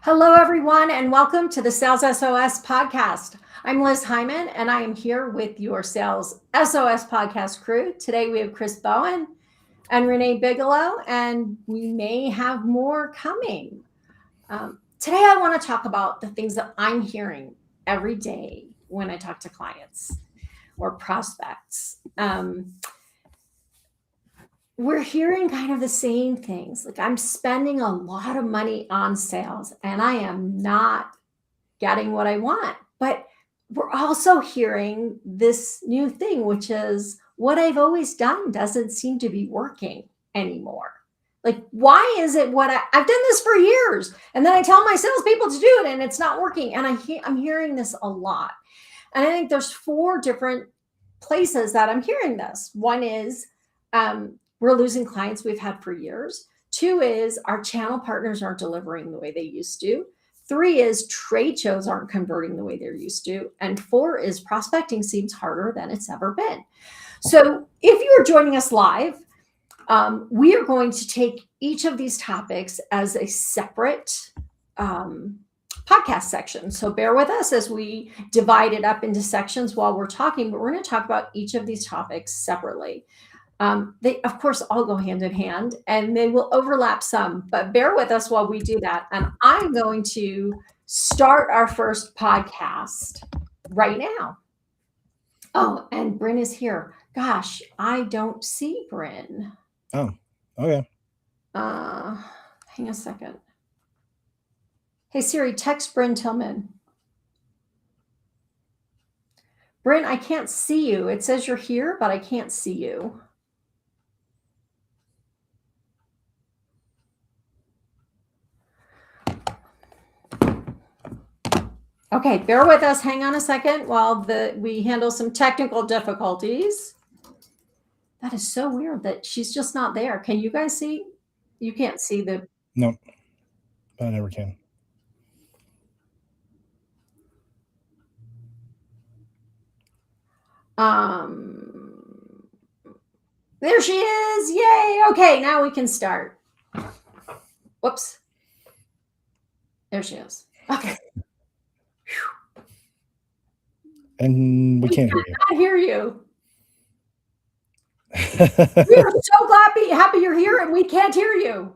Hello, everyone, and welcome to the Sales SOS podcast. I'm Liz Hyman, and I am here with your Sales SOS podcast crew. Today, we have Chris Bowen and Renee Bigelow, and we may have more coming. Today, I want to talk about the things that I'm hearing every day when I talk to clients or prospects. We're hearing kind of the same things. Like, I'm spending a lot of money on sales and I am not getting what I want. But we're also hearing this new thing, which is what I've always done doesn't seem to be working anymore. Like, why is it I've done this for years? And then I tell my salespeople to do it and it's not working. And I'm hearing this a lot. And I think there's four different places that I'm hearing this. One is, we're losing clients we've had for years. Two is our channel partners aren't delivering the way they used to. Three is trade shows aren't converting the way they're used to. And four is prospecting seems harder than it's ever been. So if you are joining us live, we are going to take each of these topics as a separate podcast section. So bear with us as we divide it up into sections while we're talking, but we're going to talk about each of these topics separately. They, of course, all go hand in hand and they will overlap some, but bear with us while we do that. And I'm going to start our first podcast right now. Oh, and Bryn is here. Gosh, I don't see Bryn. Oh, okay. Hang a second. Hey, Siri, text Bryn Tillman. Bryn, I can't see you. It says you're here, but I can't see you. Okay, bear with us. Hang on a second while we handle some technical difficulties. That is so weird that she's just not there. Can you guys see? You can't see the... No, I never can. There she is. Yay. Okay, now we can start. Whoops. There she is. Okay. And we can't hear you. I hear you. We are so happy you're here and we can't hear you.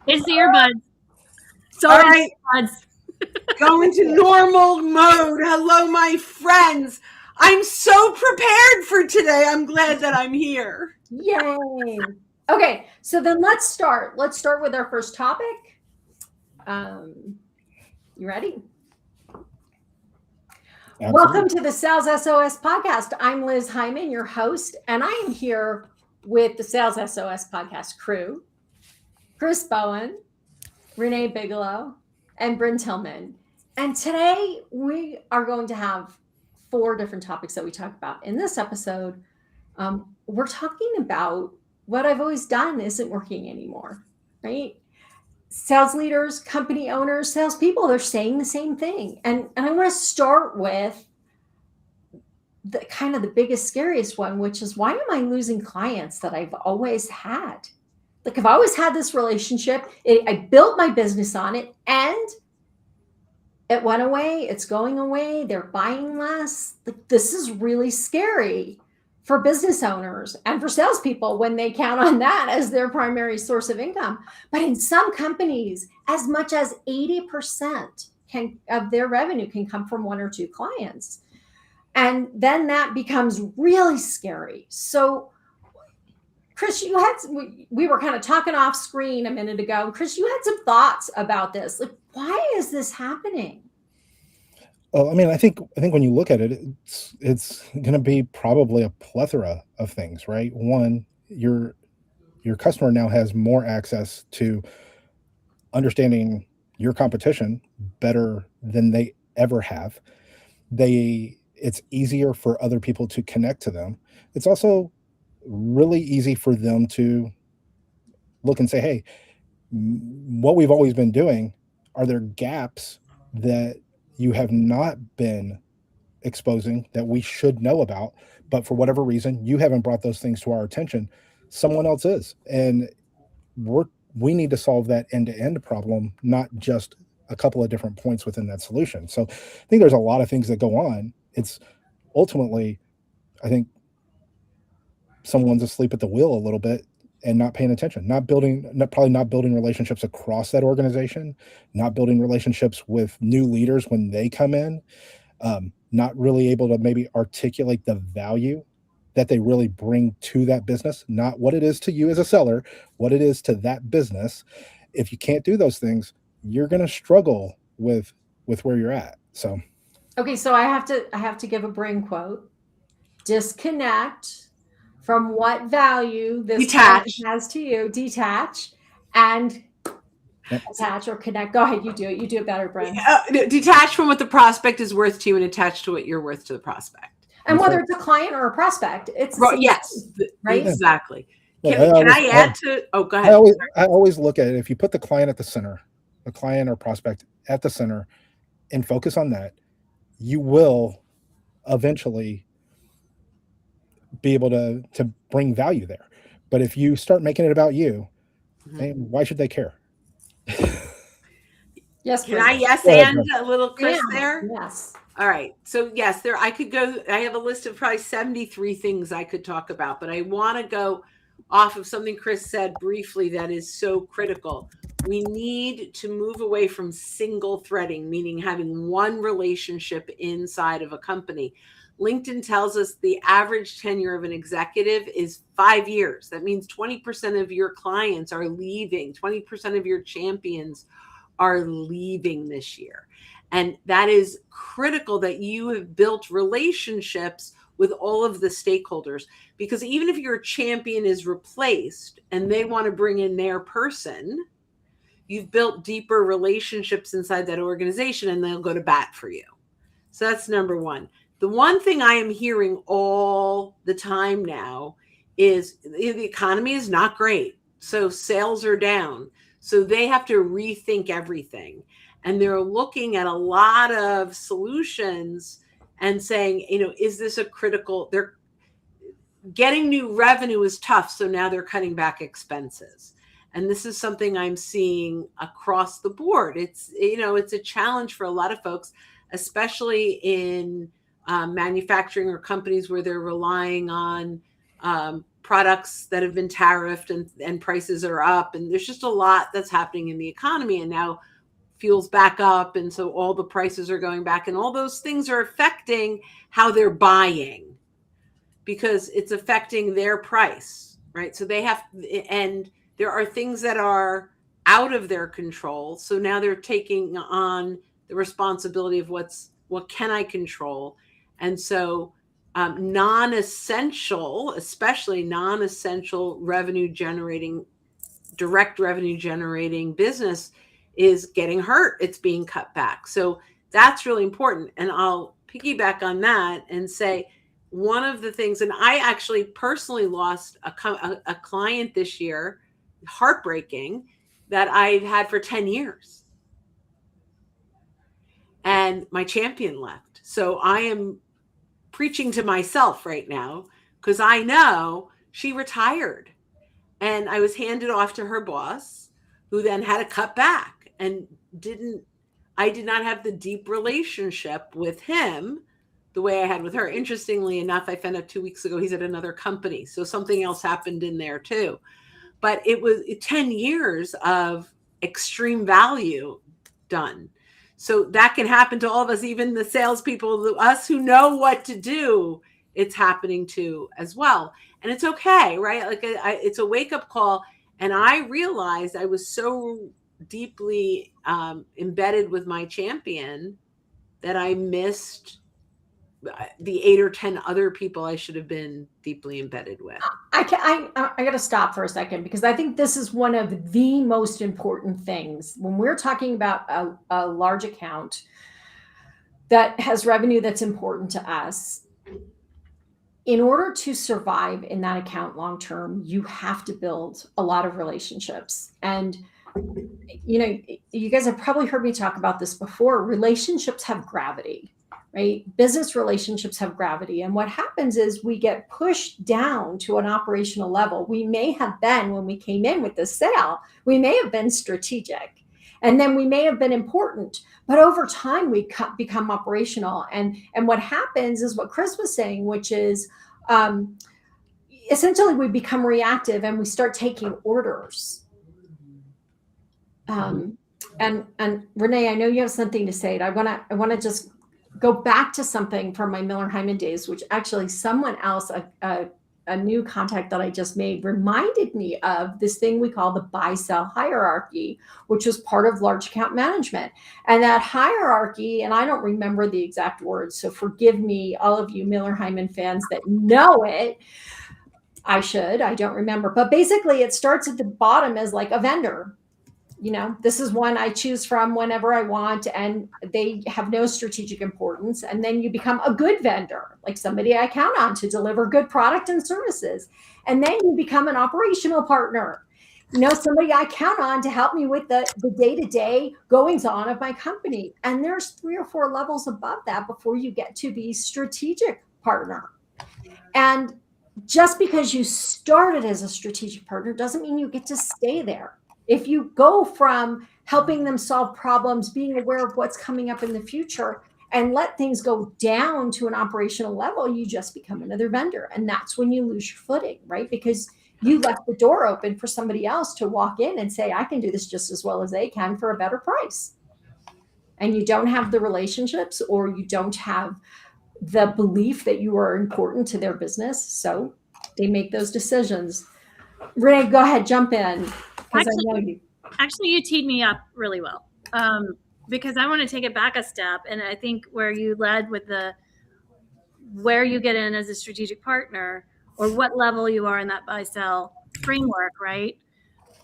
It's the earbuds. All right. Go into normal mode. Hello, my friends. I'm so prepared for today. I'm glad that I'm here. Yay. Okay, so then let's start. Let's start with our first topic. You ready? Absolutely. Welcome to the Sales SOS podcast. I'm Liz Hyman, your host, and I am here with the Sales SOS podcast crew, Chris Bowen, Renee Bigelow, and Bryn Tillman. And today we are going to have four different topics that we talk about. In this episode, we're talking about what I've always done isn't working anymore, right? Sales leaders, company owners, salespeople, they're saying the same thing. And I want to start with the kind of the biggest, scariest one, which is, why am I losing clients that I've always had? Like, I've always had this relationship. I built my business on it and it went away. It's going away. They're buying less. Like, this is really scary for business owners and for salespeople when they count on that as their primary source of income. But in some companies, as much as 80% of their revenue can come from one or two clients. And then that becomes really scary. So, Chris, we were kind of talking off screen a minute ago. Chris, you had some thoughts about this. Like, why is this happening? Well, I mean, I think when you look at it, it's going to be probably a plethora of things, right? One, your customer now has more access to understanding your competition better than they ever have. It's easier for other people to connect to them. It's also really easy for them to look and say, hey, what we've always been doing, are there gaps that you have not been exposing that we should know about, but for whatever reason, you haven't brought those things to our attention. Someone else is. And we need to solve that end-to-end problem, not just a couple of different points within that solution. So I think there's a lot of things that go on. It's ultimately, I think, someone's asleep at the wheel a little bit and not paying attention, probably not building relationships across that organization, not building relationships with new leaders when they come in, not really able to maybe articulate the value that they really bring to that business, not what it is to you as a seller, what it is to that business. If you can't do those things, you're going to struggle with where you're at. So, okay, so I have to give a brain quote. Disconnect from what value this client has to you, detach, and attach or connect. Go ahead, you do it. You do it better, Brent. Detach from what the prospect is worth to you and attach to what you're worth to the prospect. And whether it's a client or a prospect, it's the same thing, right? Exactly. Can I add to? Oh, go ahead. I always look at it. If you put the client at the center, the client or prospect at the center, and focus on that, you will eventually be able to bring value there. But if you start making it about you, why should they care? Yes. Can I and a little Chris there? Yes. All right. So yes, I have a list of probably 73 things I could talk about, but I want to go off of something Chris said briefly that is so critical. We need to move away from single threading, meaning having one relationship inside of a company. LinkedIn tells us the average tenure of an executive is 5 years. That means 20% of your clients are leaving, 20% of your champions are leaving this year. And that is critical that you have built relationships with all of the stakeholders, because even if your champion is replaced and they want to bring in their person, you've built deeper relationships inside that organization and they'll go to bat for you. So that's number one. The one thing I am hearing all the time now is the economy is not great. So sales are down. So they have to rethink everything. And they're looking at a lot of solutions and saying, is this a critical, they're getting new revenue is tough. So now they're cutting back expenses. And this is something I'm seeing across the board. It's a challenge for a lot of folks, especially in manufacturing or companies where they're relying on products that have been tariffed and prices are up. And there's just a lot that's happening in the economy. And now fuel's back up. And so all the prices are going back. And all those things are affecting how they're buying because it's affecting their price, right? So they have, and there are things that are out of their control. So now they're taking on the responsibility of what can I control? And so non-essential, especially non-essential direct revenue generating business is getting hurt. It's being cut back. So that's really important. And I'll piggyback on that and say one of the things, and I actually personally lost a client this year, heartbreaking, that I've had for 10 years. And my champion left. So I am preaching to myself right now because I know she retired and I was handed off to her boss who then had to cut back and I did not have the deep relationship with him the way I had with her. Interestingly enough, I found out 2 weeks ago he's at another company. So something else happened in there too. But it was 10 years of extreme value done. So that can happen to all of us, even the salespeople, us who know what to do, it's happening to as well. And it's okay, right? Like it's a wake-up call. And I realized I was so deeply embedded with my champion that I missed the 8 or 10 other people I should have been deeply embedded with. I got to stop for a second because I think this is one of the most important things when we're talking about a large account that has revenue that's important to us. In order to survive in that account long term, you have to build a lot of relationships. And you guys have probably heard me talk about this before. Relationships have gravity. right? Business relationships have gravity. And what happens is we get pushed down to an operational level. We may have been, when we came in with the sale, we may have been strategic. And then we may have been important, but over time we become operational. And what happens is what Chris was saying, which is essentially we become reactive and we start taking orders. And Renee, I know you have something to say. I want to just go back to something from my Miller Hyman days, which actually someone else, a new contact that I just made, reminded me of this thing we call the buy-sell hierarchy, which was part of large account management. And that hierarchy, and I don't remember the exact words, so forgive me, all of you Miller Hyman fans that know it. I don't remember. But basically, it starts at the bottom as like a vendor. This is one I choose from whenever I want, and they have no strategic importance. And then you become a good vendor, like somebody I count on to deliver good product and services. And then you become an operational partner, somebody I count on to help me with the day-to-day goings on of my company. And there's 3 or 4 levels above that before you get to be strategic partner. And just because you started as a strategic partner doesn't mean you get to stay there. If you go from helping them solve problems, being aware of what's coming up in the future, and let things go down to an operational level, you just become another vendor. And that's when you lose your footing, right? Because you left the door open for somebody else to walk in and say, I can do this just as well as they can for a better price. And you don't have the relationships, or you don't have the belief that you are important to their business. So they make those decisions. Renee, go ahead, jump in. Actually, you teed me up really well, because I want to take it back a step. And I think where you led with where you get in as a strategic partner, or what level you are in that buy-sell framework, right?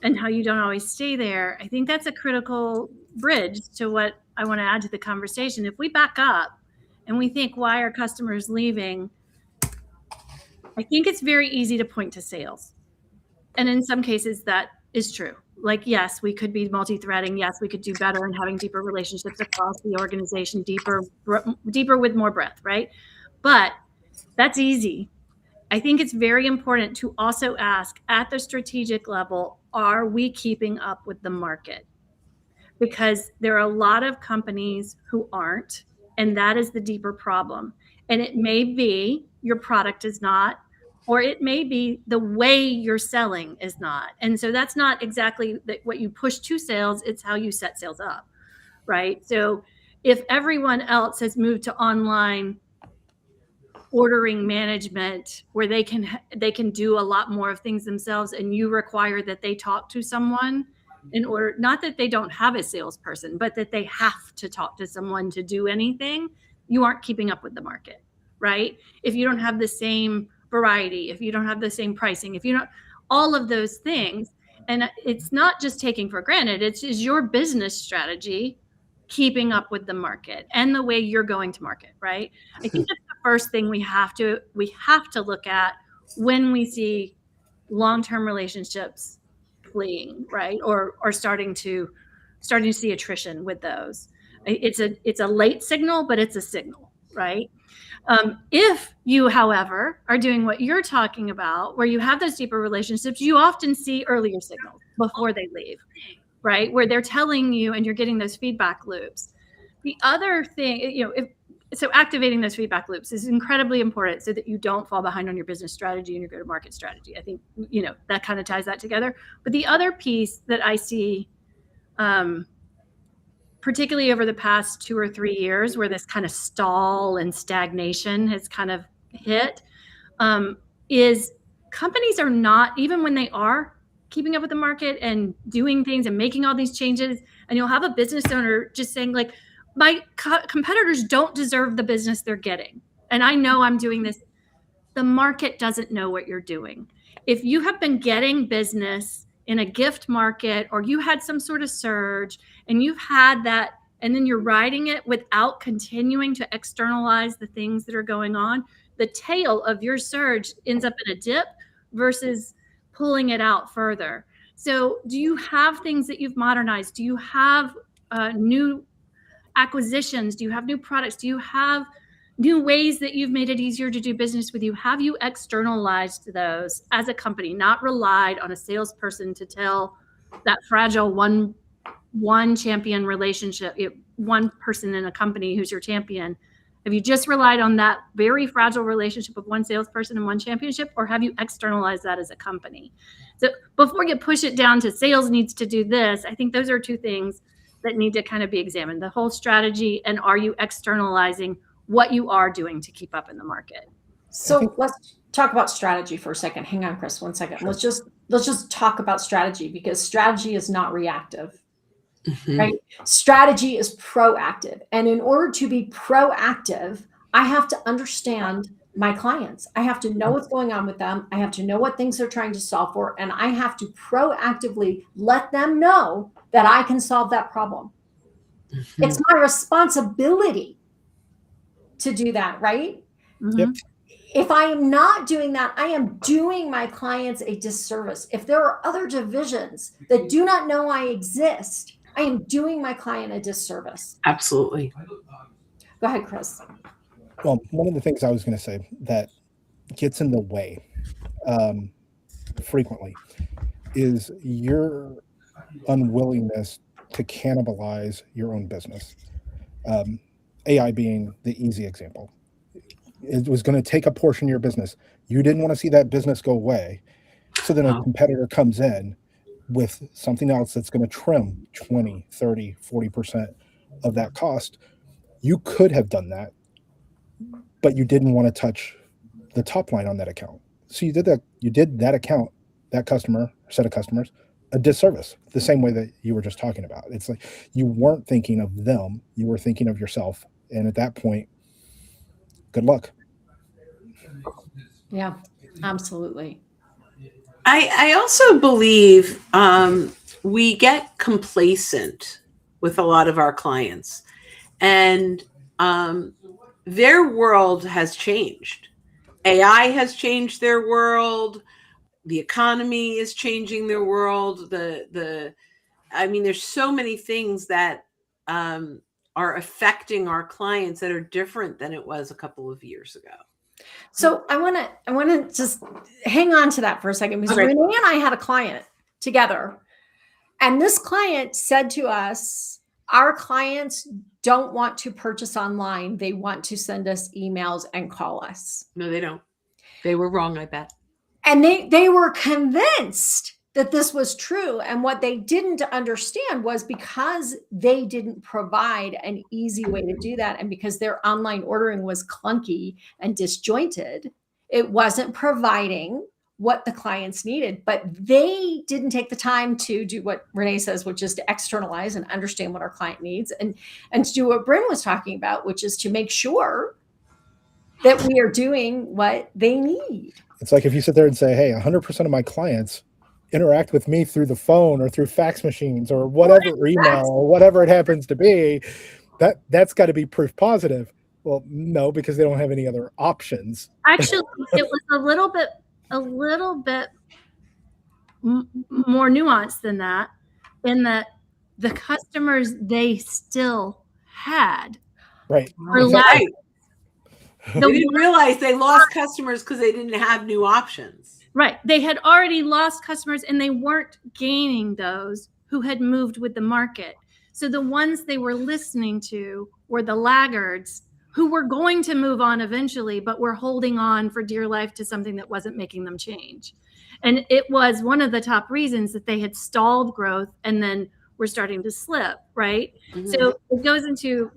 And how you don't always stay there. I think that's a critical bridge to what I want to add to the conversation. If we back up and we think, why are customers leaving? I think it's very easy to point to sales. And in some cases that is true. Like, yes, we could be multi-threading. Yes, we could do better in having deeper relationships across the organization, deeper with more breadth, right? But that's easy. I think it's very important to also ask at the strategic level, are we keeping up with the market? Because there are a lot of companies who aren't, and that is the deeper problem. And it may be your product is not, or it may be the way you're selling is not. And so that's not exactly what you push to sales, it's how you set sales up, right? So if everyone else has moved to online ordering management, where they can do a lot more of things themselves, and you require that they talk to someone in order, not that they don't have a salesperson, but that they have to talk to someone to do anything, you aren't keeping up with the market, right? If you don't have the same variety, if you don't have the same pricing, if you don't, all of those things. And it's not just taking for granted, it's your business strategy keeping up with the market and the way you're going to market, right? I think that's the first thing we have to look at when we see long-term relationships fleeing, right? Or starting to see attrition with those. It's a late signal, but it's a signal, right? If you, however, are doing what you're talking about, where you have those deeper relationships, you often see earlier signals before they leave, right? Where they're telling you and you're getting those feedback loops. The other thing, so activating those feedback loops is incredibly important so that you don't fall behind on your business strategy and your go-to-market strategy. I think, that kind of ties that together. But the other piece that I see, particularly over the past 2 or 3 years, where this kind of stall and stagnation has kind of hit, is companies are not, even when they are keeping up with the market and doing things and making all these changes, and you'll have a business owner just saying, like, my competitors don't deserve the business they're getting. And I know I'm doing this. The market doesn't know what you're doing. If you have been getting business in a gift market, or you had some sort of surge and you've had that, and then you're riding it without continuing to externalize the things that are going on, the tail of your surge ends up in a dip versus pulling it out further. So do you have things that you've modernized? Do you have new acquisitions? Do you have new products? Do you have new ways that you've made it easier to do business with you? Have you externalized those as a company, not relied on a salesperson to tell that fragile one champion relationship, one person in a company who's your champion? Have you just relied on that very fragile relationship of one salesperson and one championship, or have you externalized that as a company? So before you push it down to sales needs to do this, I think those are two things that need to kind of be examined: the whole strategy, and are you externalizing what you are doing to keep up in the market? So let's talk about strategy for a second. Hang on, Chris, 1 second. Sure. Let's just talk about strategy, because strategy is not reactive. Mhm. Right? Strategy is proactive. And in order to be proactive, I have to understand my clients. I have to know what's going on with them. I have to know what things they're trying to solve for. And I have to proactively let them know that I can solve that problem. Mhm. It's my responsibility to do that, right? Yep. If I am not doing that, I am doing my clients a disservice. If there are other divisions that do not know I exist, I am doing my client a disservice. Absolutely. Go ahead, Chris. Well, one of the things I was going to say that gets in the way frequently is your unwillingness to cannibalize your own business. AI being the easy example. It was going to take a portion of your business. You didn't want to see that business go away. So then a Oh. competitor comes in with something else that's going to trim 20, 30, 40% of that cost. You could have done that, but you didn't want to touch the top line on that account. So you did that account, that customer, set of customers, a disservice, the same way that you were just talking about. It's like you weren't thinking of them, you were thinking of yourself. And at that point, good luck. Yeah, absolutely. I also believe we get complacent with a lot of our clients, and their world has changed. AI has changed their world. The economy is changing their world. I mean, there's so many things that are affecting our clients that are different than it was a couple of years ago. So I want to just hang on to that for a second, because Okay. Renee and I had a client together, and this client said to us, our clients don't want to purchase online. They want to send us emails and call us. No, they don't. They were wrong, I bet. And they were convinced that this was true. And what they didn't understand was, because they didn't provide an easy way to do that, and because their online ordering was clunky and disjointed, it wasn't providing what the clients needed. But they didn't take the time to do what Renee says, which is to externalize and understand what our client needs, and to do what Bryn was talking about, which is to make sure that we are doing what they need. It's like if you sit there and say, hey, 100% of my clients interact with me through the phone or through fax machines or whatever, or email or whatever it happens to be, that's got to be proof positive. Well, no, because they don't have any other options. Actually, it was a little bit more nuanced than that, in that the customers they still had Right. were Exactly. Right. They didn't realize they lost customers because they didn't have new options. Right. They had already lost customers, and they weren't gaining those who had moved with the market. So the ones they were listening to were the laggards who were going to move on eventually, but were holding on for dear life to something that wasn't making them change. And it was one of the top reasons that they had stalled growth and then were starting to slip, right? Mhm. So it goes into,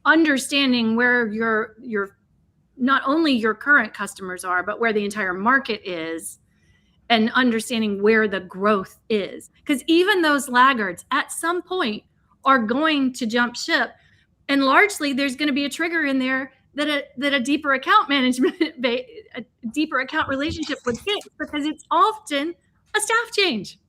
understanding where your not only your current customers are, but where the entire market is, and understanding where the growth is. Because even those laggards at some point are going to jump ship. And largely there's going to be a trigger in there that a deeper account management, a deeper account relationship would fix, because it's often a staff change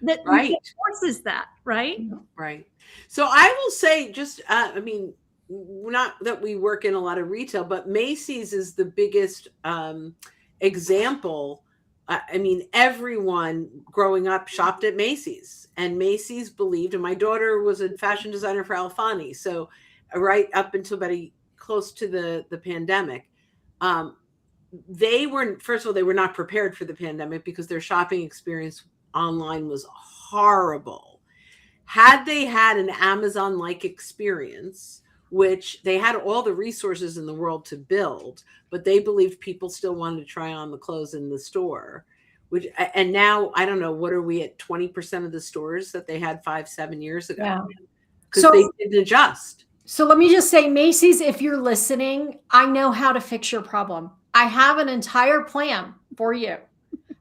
that Right. forces that, right? Right. So I will say, just, I mean, not that we work in a lot of retail, but Macy's is the biggest example I mean, everyone growing up shopped at Macy's, and Macy's believed, and my daughter was a fashion designer for Alfani. So right up until about close to the pandemic, they weren't, first of all, they were not prepared for the pandemic because their shopping experience online was horrible. Had they had an Amazon-like experience, which they had all the resources in the world to build, but they believed people still wanted to try on the clothes in the store. Which, and now I don't know, what are we at, 20% of the stores that they had 5-7 years ago? Yeah. Because So they didn't adjust. So let me just say, Macy's, if you're listening, I know how to fix your problem. I have an entire plan for you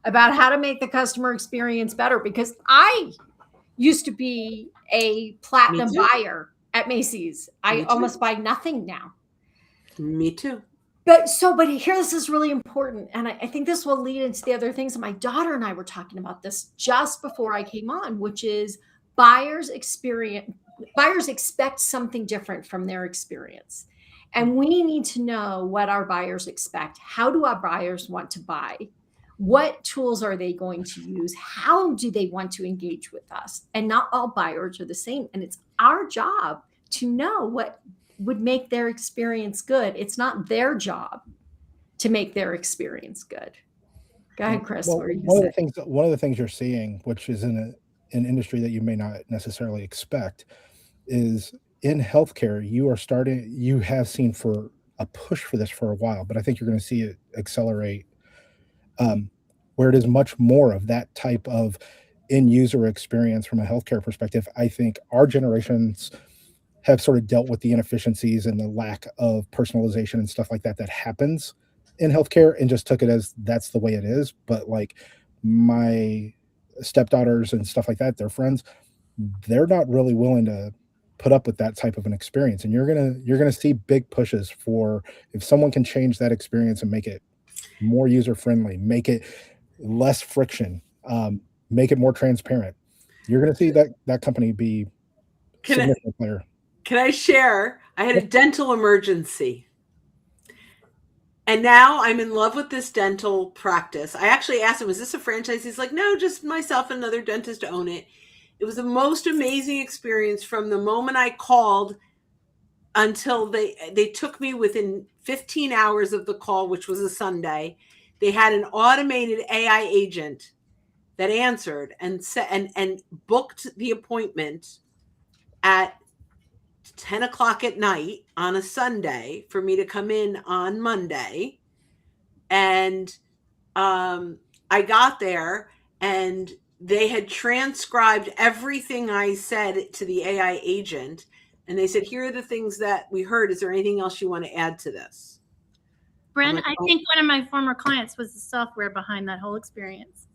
about how to make the customer experience better, because I used to be a platinum Me too. buyer at Macy's. I Me too. almost buy nothing now. Me too. But here, this is really important. And I think this will lead into the other things. My daughter and I were talking about this just before I came on, which is buyers expect something different from their experience. And we need to know what our buyers expect. How do our buyers want to buy? What tools are they going to use? How do they want to engage with us? And not all buyers are the same. And it's our job to know what would make their experience good. It's not their job to make their experience good. Go ahead, Chris. Well, what are you one saying? of the things you're seeing, which is in an industry that you may not necessarily expect, is in healthcare. You have seen for a push for this for a while, but I think you're going to see it accelerate, where it is much more of that type of end user experience from a healthcare perspective. I think our generations have sort of dealt with the inefficiencies and the lack of personalization and stuff like that that happens in healthcare, and just took it as that's the way it is. But like my stepdaughters and stuff like that, their friends, they're not really willing to put up with that type of an experience. And you're gonna see big pushes for, if someone can change that experience and make it more user friendly, make it less friction, make it more transparent, you're gonna see that company be significant player. Can I share? I had a dental emergency. And now I'm in love with this dental practice. I actually asked him, is this a franchise? He's like, no, just myself and another dentist own it. It was the most amazing experience from the moment I called until they took me within 15 hours of the call, which was a Sunday. They had an automated AI agent that answered and booked the appointment at 10 o'clock at night on a Sunday for me to come in on Monday. And I got there and they had transcribed everything I said to the AI agent. And they said, here are the things that we heard. Is there anything else you want to add to this? Bren, I think one of my former clients was the software behind that whole experience.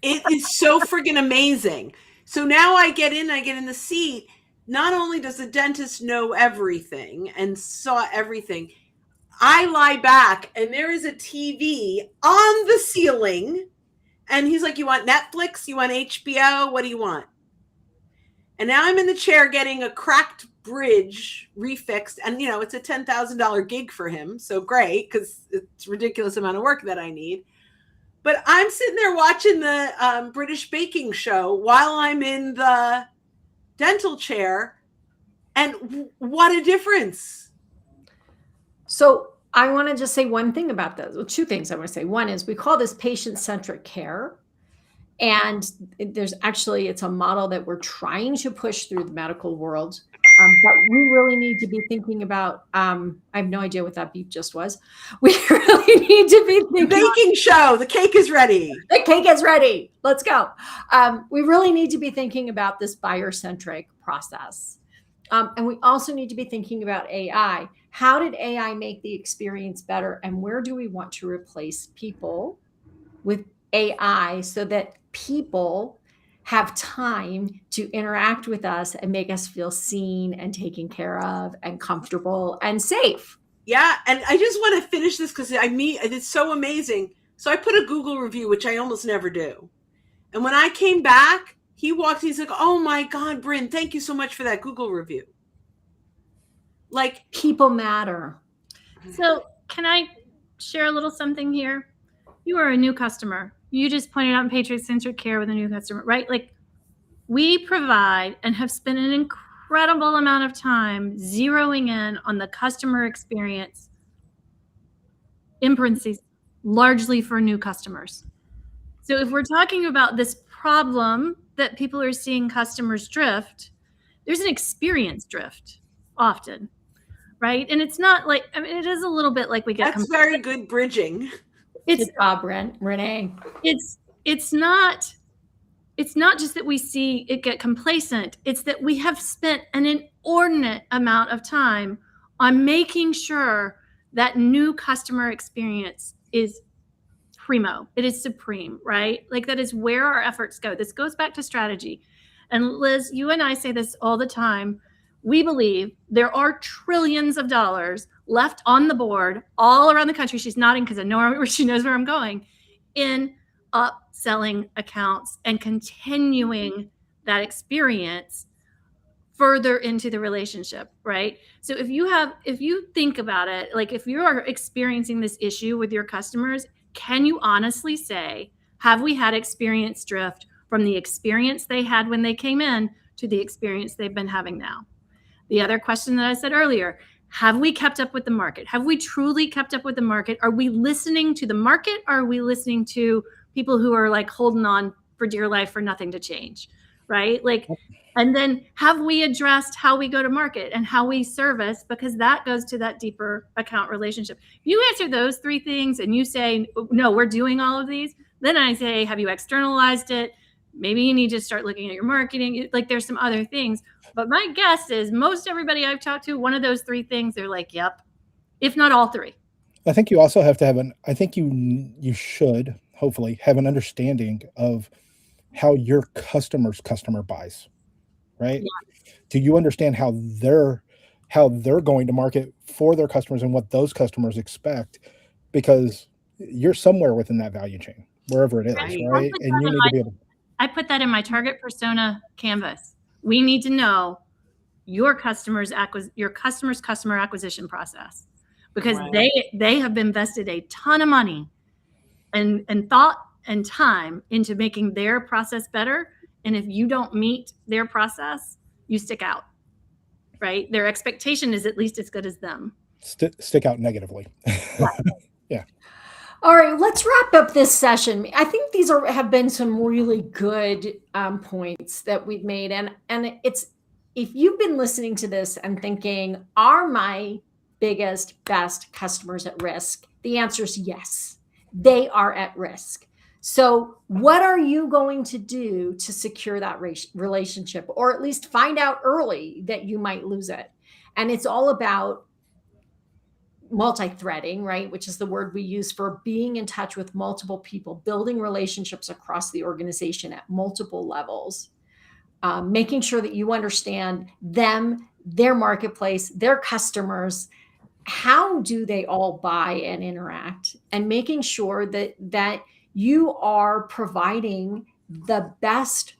It is so friggin' amazing. So now I get in the seat. Not only does the dentist know everything and saw everything, I lie back and there is a TV on the ceiling. And he's like, you want Netflix? You want HBO? What do you want? And now I'm in the chair getting a cracked bridge refixed. And, it's a $10,000 gig for him. So great, because it's a ridiculous amount of work that I need. But I'm sitting there watching the British baking show while I'm in the dental chair. And what a difference. So I want to just say one thing about this. Well, two things I want to say. One is we call this patient-centric care. And it's a model that we're trying to push through the medical world. But we really need to be thinking about, I have no idea what that beep just was. We really need to be thinking. The baking show, the cake is ready. The cake is ready. Let's go. We really need to be thinking about this buyer-centric process. And we also need to be thinking about AI. How did AI make the experience better? And where do we want to replace people with AI so that people have time to interact with us and make us feel seen and taken care of and comfortable and safe? Yeah. And I just want to finish this because it's so amazing. So I put a Google review, which I almost never do. And when I came back, he's like, oh my God, Bryn, thank you so much for that Google review. Like, people matter. So can I share a little something here? you are a new customer, you just pointed out in Patriot-centric care with a new customer, right? Like, we provide and have spent an incredible amount of time zeroing in on the customer experience in parentheses, largely for new customers. So if we're talking about this problem that people are seeing customers drift, there's an experience drift often, right? And it's not like, I mean, it is a little bit like we get That's very good bridging. It's Good job, Renee. it's not just that we see it get complacent. It's that we have spent an inordinate amount of time on making sure that new customer experience is primo. It is supreme, right? Like, that is where our efforts go. This goes back to strategy. And Liz, you and I say this all the time. We believe there are trillions of dollars left on the board all around the country. She's nodding because I know she knows where I'm going, in upselling accounts and continuing that experience further into the relationship, right? So if you think about it, like, if you are experiencing this issue with your customers, can you honestly say, have we had experience drift from the experience they had when they came in to the experience they've been having now? The other question that I said earlier, have we kept up with the market? Have we truly kept up with the market? Are we listening to the market? Or are we listening to people who are like holding on for dear life for nothing to change, right? Like, and then have we addressed how we go to market and how we service? Because that goes to that deeper account relationship. If you answer those three things and you say, no, we're doing all of these, then I say, have you externalized it? Maybe you need to start looking at your marketing. Like, there's some other things. But my guess is most everybody I've talked to, one of those three things, they're like, yep, if not all three. I think you also have to have I think you should hopefully have an understanding of how your customer buys, right? Yeah. Do you understand how they're going to market for their customers and what those customers expect? Because you're somewhere within that value chain, wherever it is, right? And you need to be able. I put that in my target persona canvas. We need to know your customer's customer acquisition process, because they have invested a ton of money and thought and time into making their process better. And if you don't meet their process, you stick out, right? Their expectation is at least as good as them. Stick out negatively. Yeah. All right, let's wrap up this session. I think these have been some really good points that we've made, and it's, if you've been listening to this and thinking, are my biggest, best customers at risk? The answer is yes, they are at risk. So what are you going to do to secure that relationship, or at least find out early that you might lose it? And it's all about multi-threading, right? Which is the word we use for being in touch with multiple people, building relationships across the organization at multiple levels, making sure that you understand them, their marketplace, their customers, how do they all buy and interact, and making sure that you are providing the best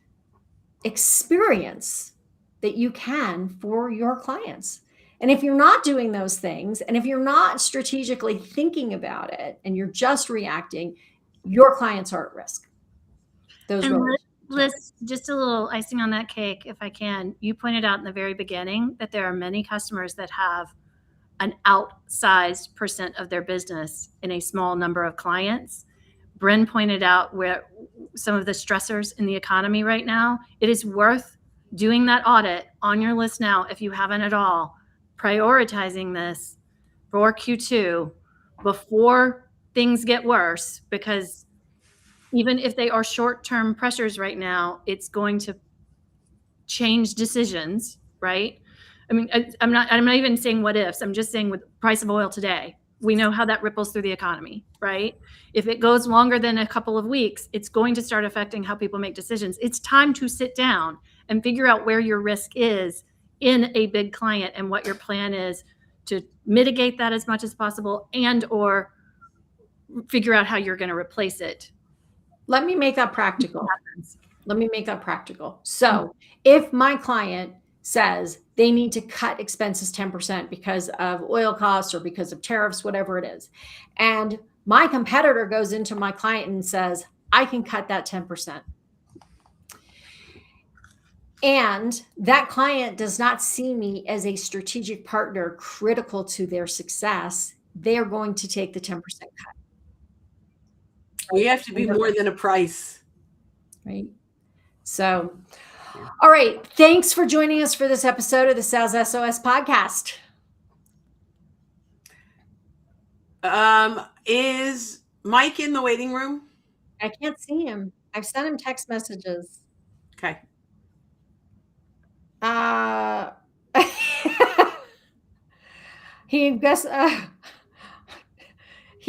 experience that you can for your clients. And if you're not doing those things, and if you're not strategically thinking about it, and you're just reacting, your clients are at risk. Liz, just a little icing on that cake, if I can. You pointed out in the very beginning that there are many customers that have an outsized percent of their business in a small number of clients. Bryn pointed out where some of the stressors in the economy right now. It is worth doing that audit on your list now, if you haven't at all, prioritizing this for Q2 before things get worse, because even if they are short-term pressures right now, it's going to change decisions, right? I mean, I'm not even saying what ifs. I'm just saying with price of oil today, we know how that ripples through the economy, right? If it goes longer than a couple of weeks, it's going to start affecting how people make decisions. It's time to sit down and figure out where your risk is in a big client and what your plan is to mitigate that as much as possible, and or figure out how you're going to replace it. Let me make that practical. So if my client says they need to cut expenses 10% because of oil costs or because of tariffs, whatever it is, and My competitor goes into my client and says, I can cut that 10%. And that client does not see me as a strategic partner critical to their success. They're going to take the 10% cut. We have to be more than a price. Right. So, all right. Thanks for joining us for this episode of the Sales SOS podcast. Is Mike in the waiting room? I can't see him. I've sent him text messages. Okay. He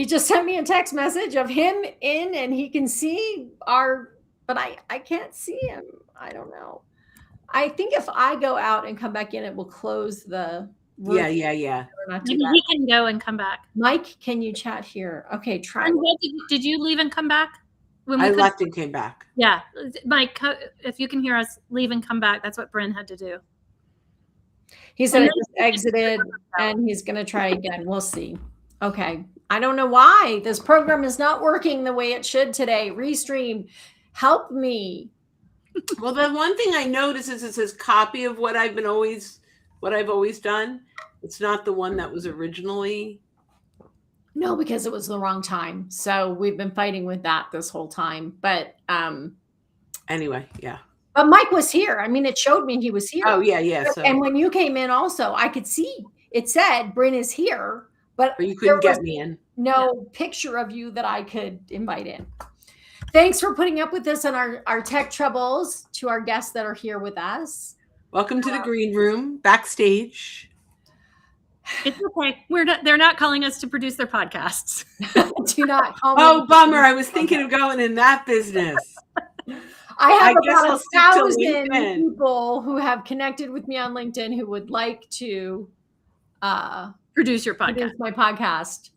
just sent me a text message of him in, and he can see but I can't see him. I don't know. I think if I go out and come back in, it will close the room. Yeah. Maybe he can go and come back. Mike, can you chat here? Okay, try. And did you leave and come back? I left and came back. Yeah. Mike, if you can hear us, leave and come back. That's what Bryn had to do. He said it just exited and he's going to try again. We'll see. Okay. I don't know why this program is not working the way it should today. Restream, help me. Well, the one thing I noticed is it says copy of what I've always done. It's not the one that was originally. No, because it was the wrong time. So we've been fighting with that this whole time. But anyway, yeah. But Mike was here. I mean, it showed me he was here. Oh, yeah. So. And when you came in also, I could see it said Bryn is here, but you couldn't get me in. No picture of you that I could invite in. Thanks for putting up with this and our tech troubles to our guests that are here with us. Welcome to the green room, backstage. It's okay. They're not calling us to produce their podcasts. Do not call me. Oh, bummer. I was thinking of going in that business. I have about 1,000 LinkedIn. people who have connected with me on LinkedIn who would like to produce your podcast. Produce my podcast.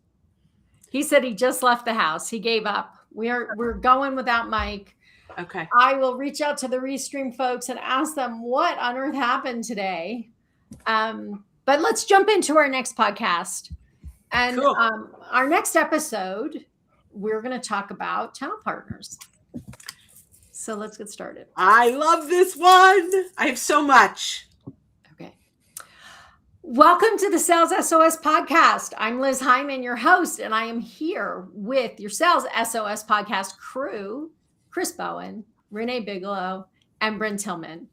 He said he just left the house. He gave up. We're going without Mike. Okay. I will reach out to the Restream folks and ask them what on earth happened today. But let's jump into our next podcast. And cool. Our next episode, we're going to talk about channel partners. So let's get started. I love this one. I have so much. Okay. Welcome to the Sales SOS podcast. I'm Liz Hyman, your host, and I am here with your Sales SOS podcast crew, Chris Bowen, Renee Bigelow, and Bryn Tillman.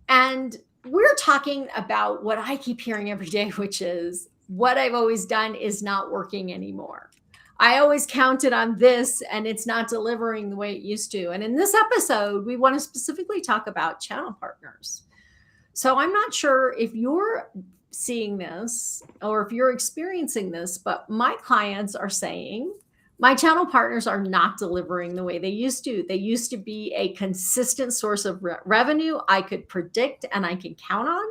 And we're talking about what I keep hearing every day, which is what I've always done is not working anymore. I always counted on this and it's not delivering the way it used to. And in this episode, we want to specifically talk about channel partners. So I'm not sure if you're seeing this or if you're experiencing this, but my clients are saying my channel partners are not delivering the way they used to. They used to be a consistent source of revenue I could predict and I can count on.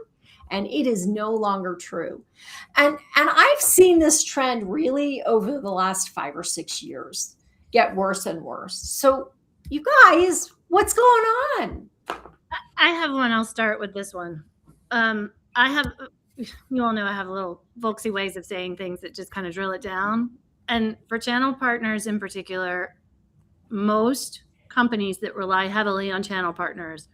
And it is no longer true. And I've seen this trend really over the last 5 or 6 years get worse and worse. So you guys, what's going on? I have one. I'll start with this one. You all know I have little folksy ways of saying things that just kind of drill it down. And for channel partners in particular, most companies that rely heavily on channel partners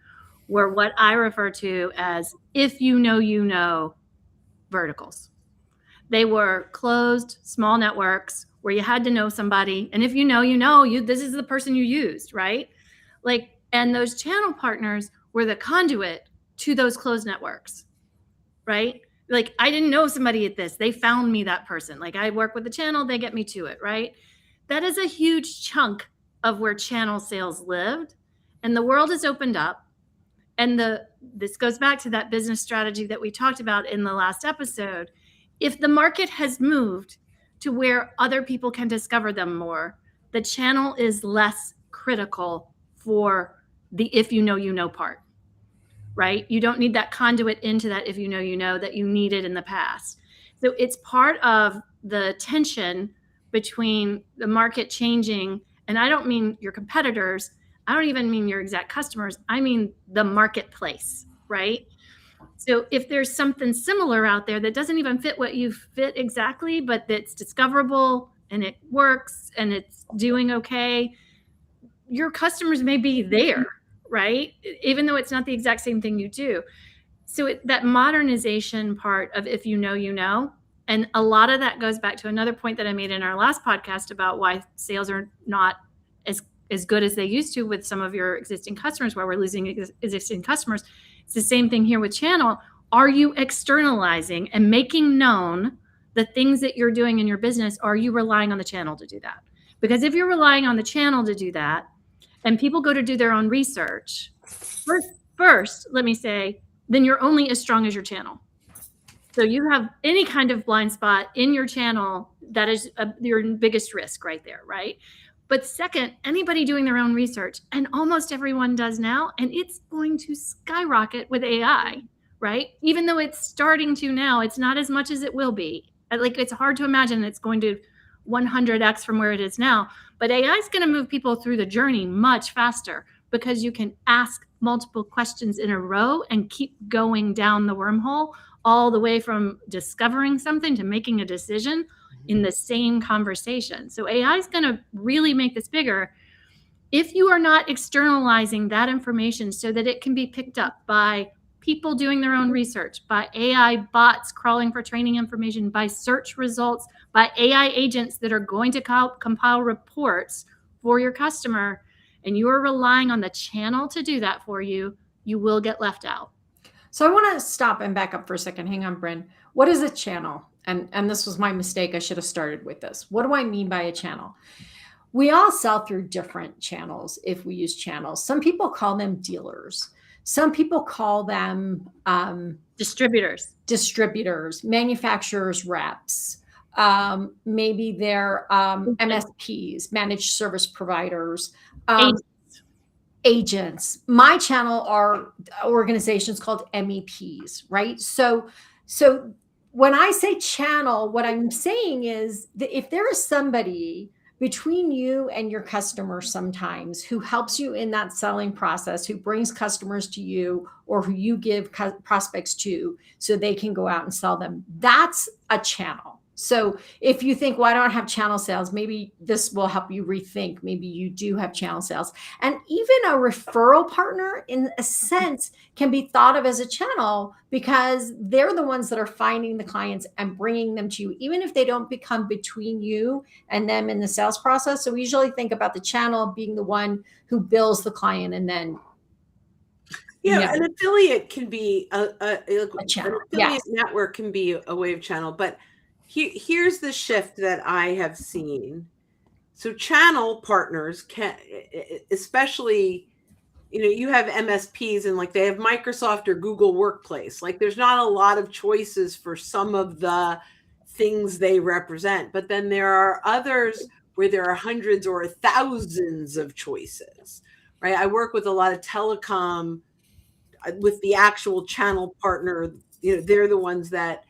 were what I refer to as if you know verticals. They were closed, small networks where you had to know somebody. And if you know, this is the person you used, right? And those channel partners were the conduit to those closed networks, right? I didn't know somebody at this. They found me that person. I work with the channel, they get me to it, right? That is a huge chunk of where channel sales lived. And the world has opened up. And this goes back to that business strategy that we talked about in the last episode. If the market has moved to where other people can discover them more, the channel is less critical for the if you know part, right? You don't need that conduit into that if you know that you needed in the past. So it's part of the tension between the market changing, and I don't mean your competitors, I don't even mean your exact customers. I mean the marketplace, right? So if there's something similar out there that doesn't even fit what you fit exactly, but that's discoverable, and it works and it's doing okay, your customers may be there, right? Even though it's not the exact same thing you do. So that modernization part of if you know, you know, and a lot of that goes back to another point that I made in our last podcast about why sales are not as good as they used to with some of your existing customers, why we're losing existing customers. It's the same thing here with channel. Are you externalizing and making known the things that you're doing in your business? Are you relying on the channel to do that? Because if you're relying on the channel to do that, and people go to do their own research, first, let me say, then you're only as strong as your channel. So you have any kind of blind spot in your channel, that is your biggest risk right there, right? But second, anybody doing their own research, and almost everyone does now, and it's going to skyrocket with AI, right? Even though it's starting to now, it's not as much as it will be. Like, it's hard to imagine it's going to 100x from where it is now, but AI is going to move people through the journey much faster because you can ask multiple questions in a row and keep going down the wormhole all the way from discovering something to making a decision in the same conversation. So AI is going to really make this bigger. If you are not externalizing that information so that it can be picked up by people doing their own research, by AI bots crawling for training information, by search results, by AI agents that are going to compile reports for your customer, and you are relying on the channel to do that for you, you will get left out. So I want to stop and back up for a second. Hang on, Bryn. What is a channel? And this was my mistake. I should have started with this. What do I mean by a channel? We all sell through different channels if we use channels. Some people call them dealers. Some people call them distributors, manufacturers, reps. Maybe they're MSPs, managed service providers, agents. My channel are organizations called MEPs, right? So when I say channel, what I'm saying is that if there is somebody between you and your customer sometimes who helps you in that selling process, who brings customers to you, or who you give prospects to so they can go out and sell them, that's a channel. So if you think, well, I don't have channel sales, maybe this will help you rethink. Maybe you do have channel sales. And even a referral partner, in a sense, can be thought of as a channel because they're the ones that are finding the clients and bringing them to you, even if they don't become between you and them in the sales process. So we usually think about the channel being the one who bills the client and then an affiliate can be a channel. An affiliate network can be a way of channel, but here's the shift that I have seen. So channel partners can, especially, you have MSPs and like they have Microsoft or Google Workplace. Like there's not a lot of choices for some of the things they represent, but then there are others where there are hundreds or thousands of choices, right? I work with a lot of telecom with the actual channel partner. They're the ones that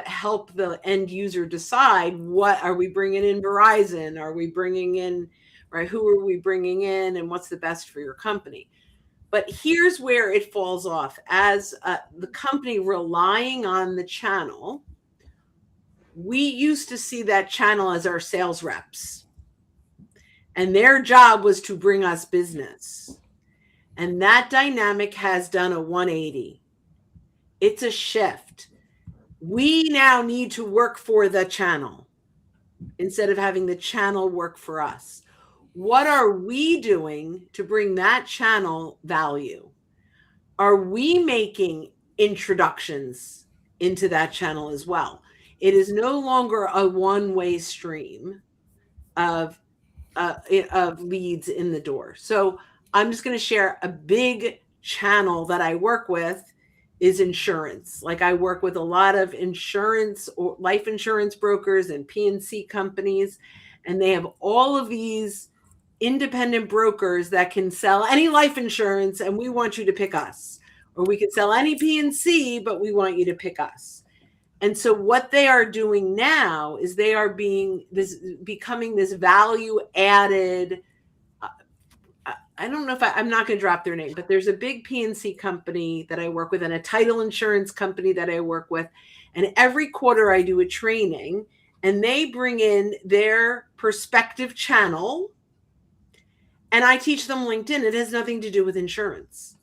help the end user decide, what are we bringing in? Verizon? Are we bringing in, right? Who are we bringing in, and what's the best for your company? But here's where it falls off. As the company relying on the channel, we used to see that channel as our sales reps, and their job was to bring us business. And that dynamic has done a 180. It's a shift. We now need to work for the channel instead of having the channel work for us. What are we doing to bring that channel value? Are we making introductions into that channel as well? It is no longer a one-way stream of leads in the door. So I'm just going to share a big channel that I work with is insurance. Like I work with a lot of insurance or life insurance brokers and P&C companies, and they have all of these independent brokers that can sell any life insurance, and we want you to pick us. Or we could sell any P&C, but we want you to pick us. And so what they are doing now is they are becoming this value added. I don't know if I'm not going to drop their name, but there's a big P&C company that I work with and a title insurance company that I work with. And every quarter I do a training and they bring in their prospective channel, and I teach them LinkedIn. It has nothing to do with insurance,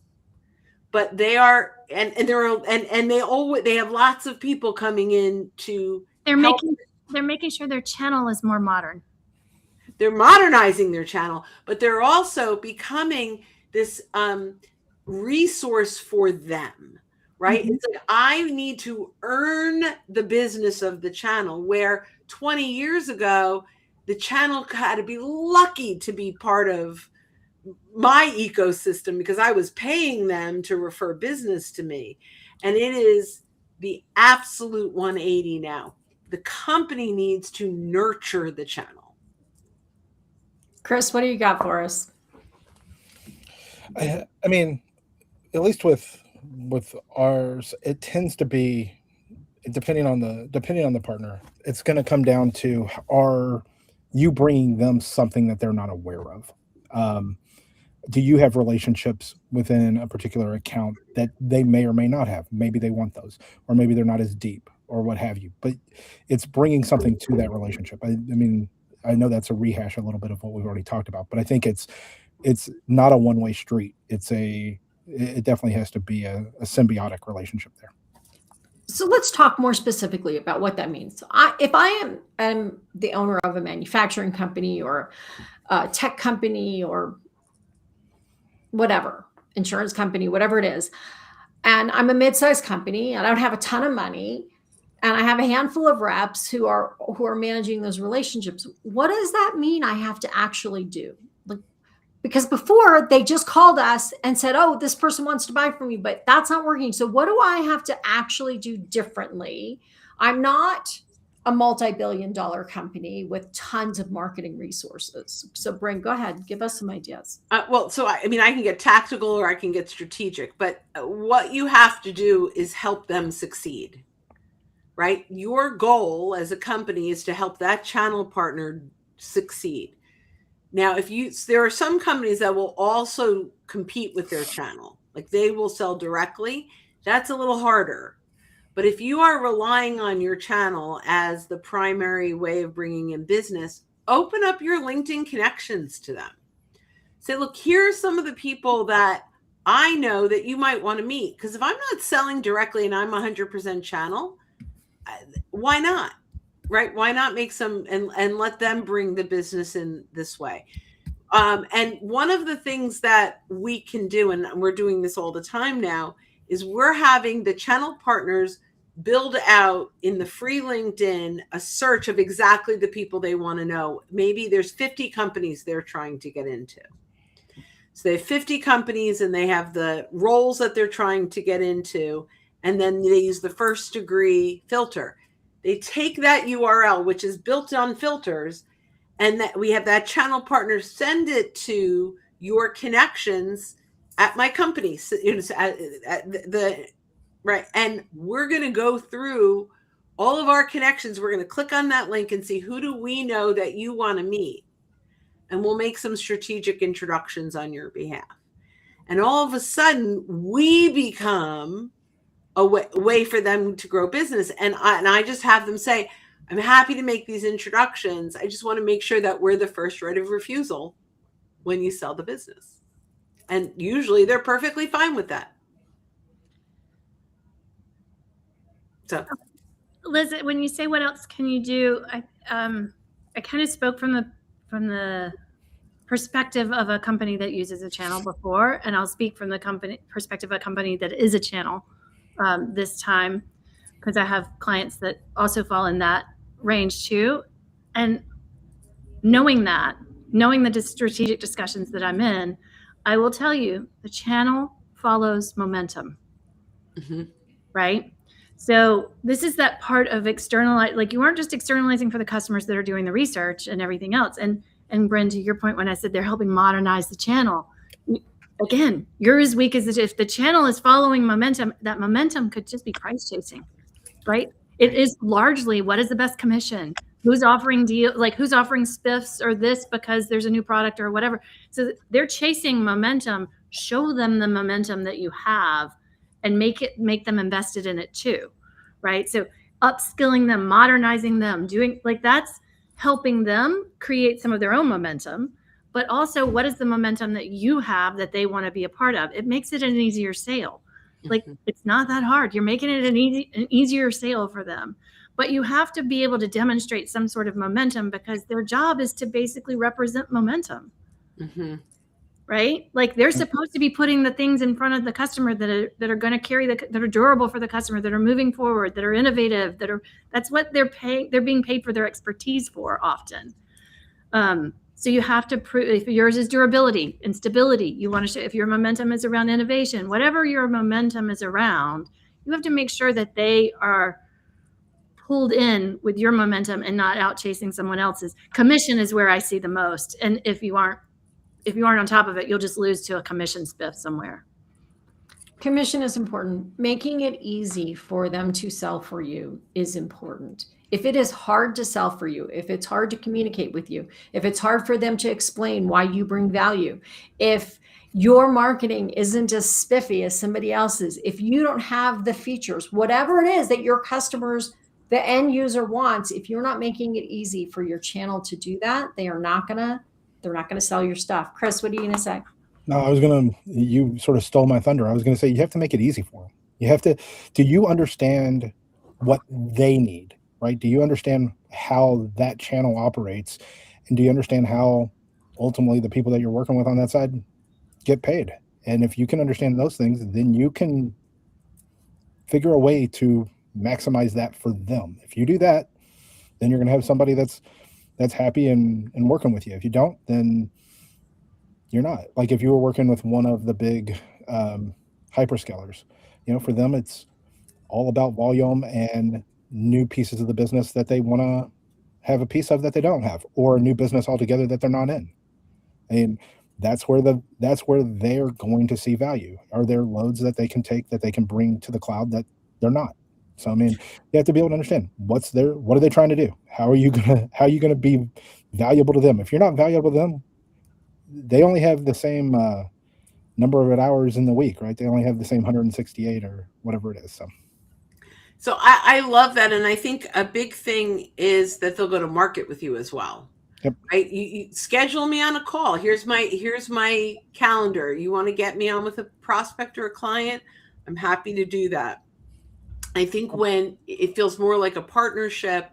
but they are, and they have lots of people coming in to They're help. making sure their channel is more modern. They're modernizing their channel, but they're also becoming this resource for them, right? Mhm. It's like, I need to earn the business of the channel, where 20 years ago, the channel had to be lucky to be part of my ecosystem because I was paying them to refer business to me. And it is the absolute 180 now. The company needs to nurture the channel. Chris, what do you got for us? I mean, at least with ours, it tends to be, depending on the partner, it's going to come down to, are you bringing them something that they're not aware of? Do you have relationships within a particular account that they may or may not have? Maybe they want those, or maybe they're not as deep, or what have you. But it's bringing something to that relationship. I mean, I know that's a rehash a little bit of what we've already talked about, but I think it's not a one-way street. It definitely has to be a symbiotic relationship there. So let's talk more specifically about what that means. So if I am the owner of a manufacturing company or a tech company or whatever, insurance company, whatever it is, and I'm a mid-sized company and I don't have a ton of money, and I have a handful of reps who are managing those relationships, what does that mean I have to actually do? Like, because before they just called us and said, oh, this person wants to buy from you, but that's not working. So what do I have to actually do differently? I'm not a multi-billion-dollar company with tons of marketing resources. So Bryn, go ahead, give us some ideas. Well, so I mean, I can get tactical or I can get strategic, but what you have to do is help them succeed, right? Your goal as a company is to help that channel partner succeed. Now, there are some companies that will also compete with their channel, like they will sell directly. That's a little harder. But if you are relying on your channel as the primary way of bringing in business, open up your LinkedIn connections to them. Say, look, here are some of the people that I know that you might want to meet. Because if I'm not selling directly and I'm 100% channel, why not? Right? Why not make some and let them bring the business in this way? And one of the things that we can do, and we're doing this all the time now, is we're having the channel partners build out in the free LinkedIn a search of exactly the people they want to know. Maybe there's 50 companies they're trying to get into. So they have 50 companies and they have the roles that they're trying to get into. And then they use the first degree filter. They take that URL, which is built on filters, and that we have that channel partner send it to your connections at my company. So, right. And we're going to go through all of our connections. We're going to click on that link and see, who do we know that you want to meet? And we'll make some strategic introductions on your behalf. And all of a sudden, we become a way for them to grow business. And I just have them say, I'm happy to make these introductions. I just want to make sure that we're the first right of refusal when you sell the business. And usually they're perfectly fine with that. So, Liz, when you say what else can you do, I kind of spoke from the perspective of a company that uses a channel before, and I'll speak from the perspective of a company that is a channel this time, because I have clients that also fall in that range too. And knowing the strategic discussions that I'm in, I will tell you the channel follows momentum, right? So this is that part of externalize, like you aren't just externalizing for the customers that are doing the research and everything else. And Bryn, to your point, when I said they're helping modernize the channel, again, you're as weak as if the channel is following momentum. That momentum could just be price chasing, right? It is largely, what is the best commission? Who's offering who's offering spiffs or this because there's a new product or whatever. So they're chasing momentum. Show them the momentum that you have and make them invested in it too, right? So upskilling them, modernizing them, doing like that's helping them create some of their own momentum. But also, what is the momentum that you have that they want to be a part of? It makes it an easier sale. Like, it's not that hard. You're making it an easier sale for them. But you have to be able to demonstrate some sort of momentum, because their job is to basically represent momentum. Right? Like, they're supposed to be putting the things in front of the customer that are going to carry that are durable for the customer, that are moving forward, that are innovative, that's what they're being paid for their expertise for often. So you have to prove, if yours is durability and stability, you want to show, if your momentum is around innovation, whatever your momentum is around, you have to make sure that they are pulled in with your momentum and not out chasing someone else's. Commission is where I see the most. And if you aren't on top of it, you'll just lose to a commission spiff somewhere. Commission is important. Making it easy for them to sell for you is important. If it is hard to sell for you, if it's hard to communicate with you, if it's hard for them to explain why you bring value, if your marketing isn't as spiffy as somebody else's, if you don't have the features, whatever it is that your customers, the end user wants, if you're not making it easy for your channel to do that, they're not gonna sell your stuff. Chris, what are you gonna say? No, you sort of stole my thunder. I was going to say, you have to make it easy for them. You have to, do you understand what they need, right? Do you understand how that channel operates? And do you understand how ultimately the people that you're working with on that side get paid? And if you can understand those things, then you can figure a way to maximize that for them. If you do that, then you're going to have somebody that's happy and working with you. If you don't, then you're not. Like, if you were working with one of the big hyperscalers, for them, it's all about volume and new pieces of the business that they want to have a piece of that they don't have, or a new business altogether that they're not in. I mean, that's where they're going to see value. Are there loads that they can take, that they can bring to the cloud that they're not? So, I mean, you have to be able to understand what are they trying to do? How are you gonna be valuable to them? If you're not valuable to them, they only have the same number of hours in the week, right? They only have the same 168 or whatever it is. So I love that. And I think a big thing is that they'll go to market with you as well. Yep. Right? You schedule me on a call. Here's my calendar. You want to get me on with a prospect or a client? I'm happy to do that. I think when it feels more like a partnership,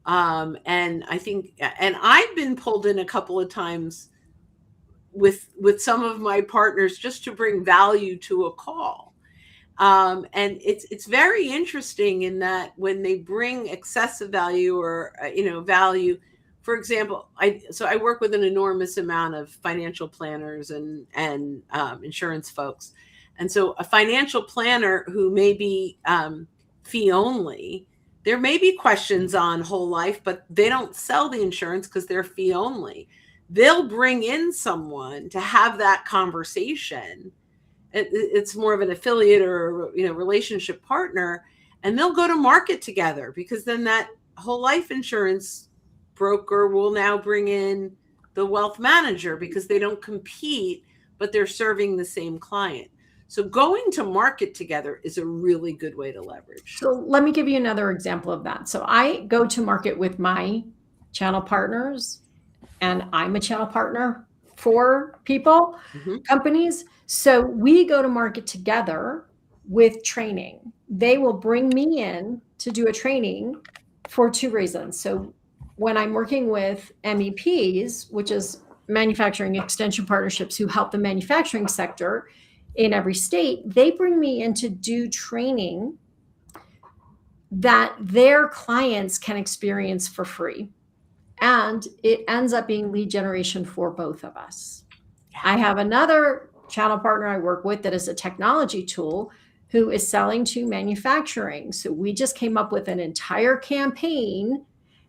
and I've been pulled in a couple of times with some of my partners just to bring value to a call. And it's very interesting in that when they bring excessive value or, value, for example, I work with an enormous amount of financial planners and insurance folks. And so a financial planner who may be fee only, there may be questions on whole life, but they don't sell the insurance because they're fee only. They'll bring in someone to have that conversation. It's more of an affiliate or relationship partner, and they'll go to market together, because then that whole life insurance broker will now bring in the wealth manager, because they don't compete, but they're serving the same client. So going to market together is a really good way to leverage. So let me give you another example of that. So I go to market with my channel partners, and I'm a channel partner for people, companies. So we go to market together with training. They will bring me in to do a training for two reasons. So when I'm working with MEPs, which is manufacturing extension partnerships who help the manufacturing sector in every state, they bring me in to do training that their clients can experience for free. And it ends up being lead generation for both of us. I have another channel partner I work with that is a technology tool who is selling to manufacturing. So we just came up with an entire campaign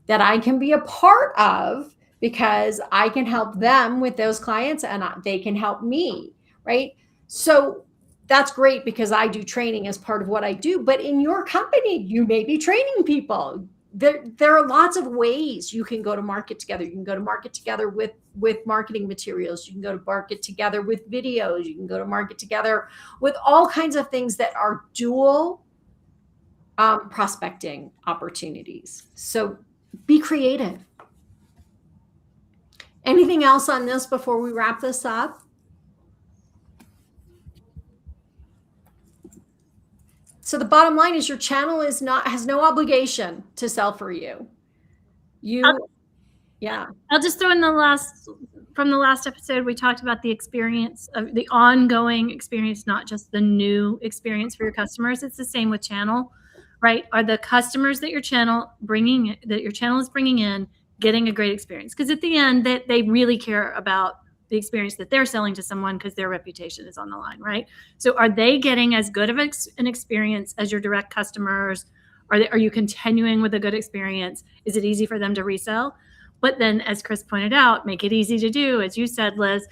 that I can be a part of, because I can help them with those clients and they can help me, right? So that's great, because I do training as part of what I do. But in your company, you may be training people. There are lots of ways you can go to market together. You can go to market together with marketing materials. You can go to market together with videos. You can go to market together with all kinds of things that are dual prospecting opportunities. So be creative. Anything else on this before we wrap this up? So the bottom line is your channel has no obligation to sell for you. I'll just throw in from the last episode, we talked about the experience of the ongoing experience, not just the new experience for your customers. It's the same with channel, right? Are the customers that your channel is bringing in getting a great experience? Because at the end, they really care about the experience that they're selling to someone because their reputation is on the line, right? So are they getting as good of an experience as your direct customers? Are you continuing with a good experience? Is it easy for them to resell? But then, as Chris pointed out, make it easy to do. As you said, Liz,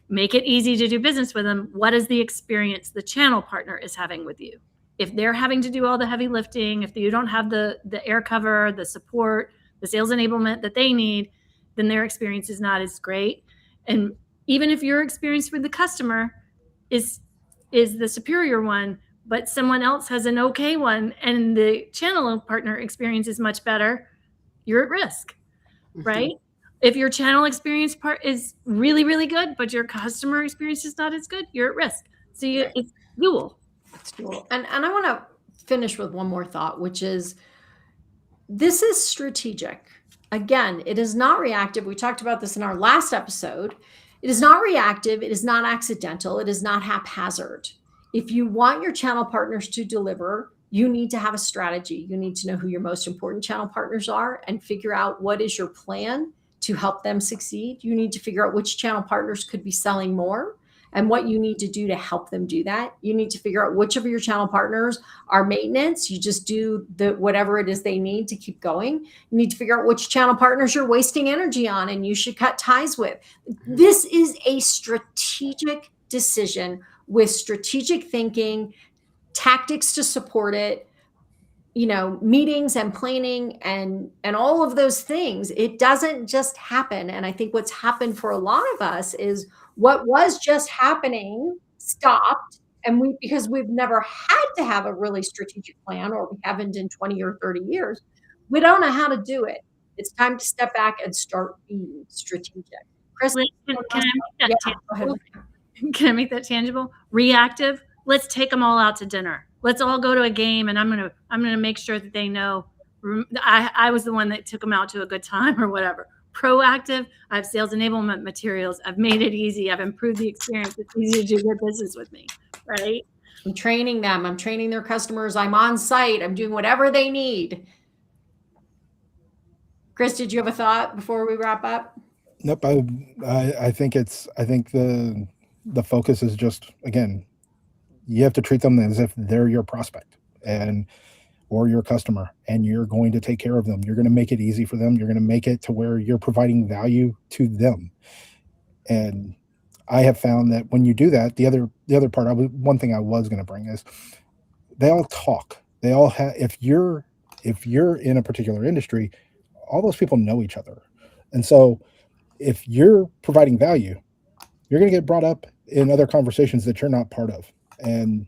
make it easy to do business with them. What is the experience the channel partner is having with you? If they're having to do all the heavy lifting, if you don't have the air cover, the support, the sales enablement that they need, then their experience is not as great. And even if your experience with the customer is the superior one, but someone else has an okay one and the channel partner experience is much better, you're at risk. Right? If your channel experience part is really, really good, but your customer experience is not as good, you're at risk. So it's dual. It's dual. And I want to finish with one more thought, which is this is strategic. Again, it is not reactive. We talked about this in our last episode. It is not reactive. It is not accidental. It is not haphazard. If you want your channel partners to deliver, you need to have a strategy. You need to know who your most important channel partners are and figure out what is your plan to help them succeed. You need to figure out which channel partners could be selling more and what you need to do to help them do that. You need to figure out which of your channel partners are maintenance. You just do whatever it is they need to keep going. You need to figure out which channel partners you're wasting energy on and you should cut ties with. This is a strategic decision with strategic thinking, tactics to support it, meetings and planning and all of those things. It doesn't just happen. And I think what's happened for a lot of us is what was just happening stopped. And because we've never had to have a really strategic plan, or we haven't in 20 or 30 years, we don't know how to do it. It's time to step back and start being strategic. Chris, can I make that tangible? Reactive. Let's take them all out to dinner. Let's all go to a game, and I'm gonna make sure that they know I was the one that took them out to a good time or whatever. Proactive. I have sales enablement materials. I've made it easy. I've improved the experience. It's easy to do good business with me, right? I'm training them. I'm training their customers. I'm on site. I'm doing whatever they need. Chris, did you have a thought before we wrap up? Nope. I think the focus is just, again, you have to treat them as if they're your prospect or your customer, and you're going to take care of them. You're going to make it easy for them. You're going to make it to where you're providing value to them. And I have found that when you do that, the other part, one thing I was going to bring is they all talk. They all have, if you're in a particular industry, all those people know each other. And so if you're providing value, you're going to get brought up in other conversations that you're not part of. And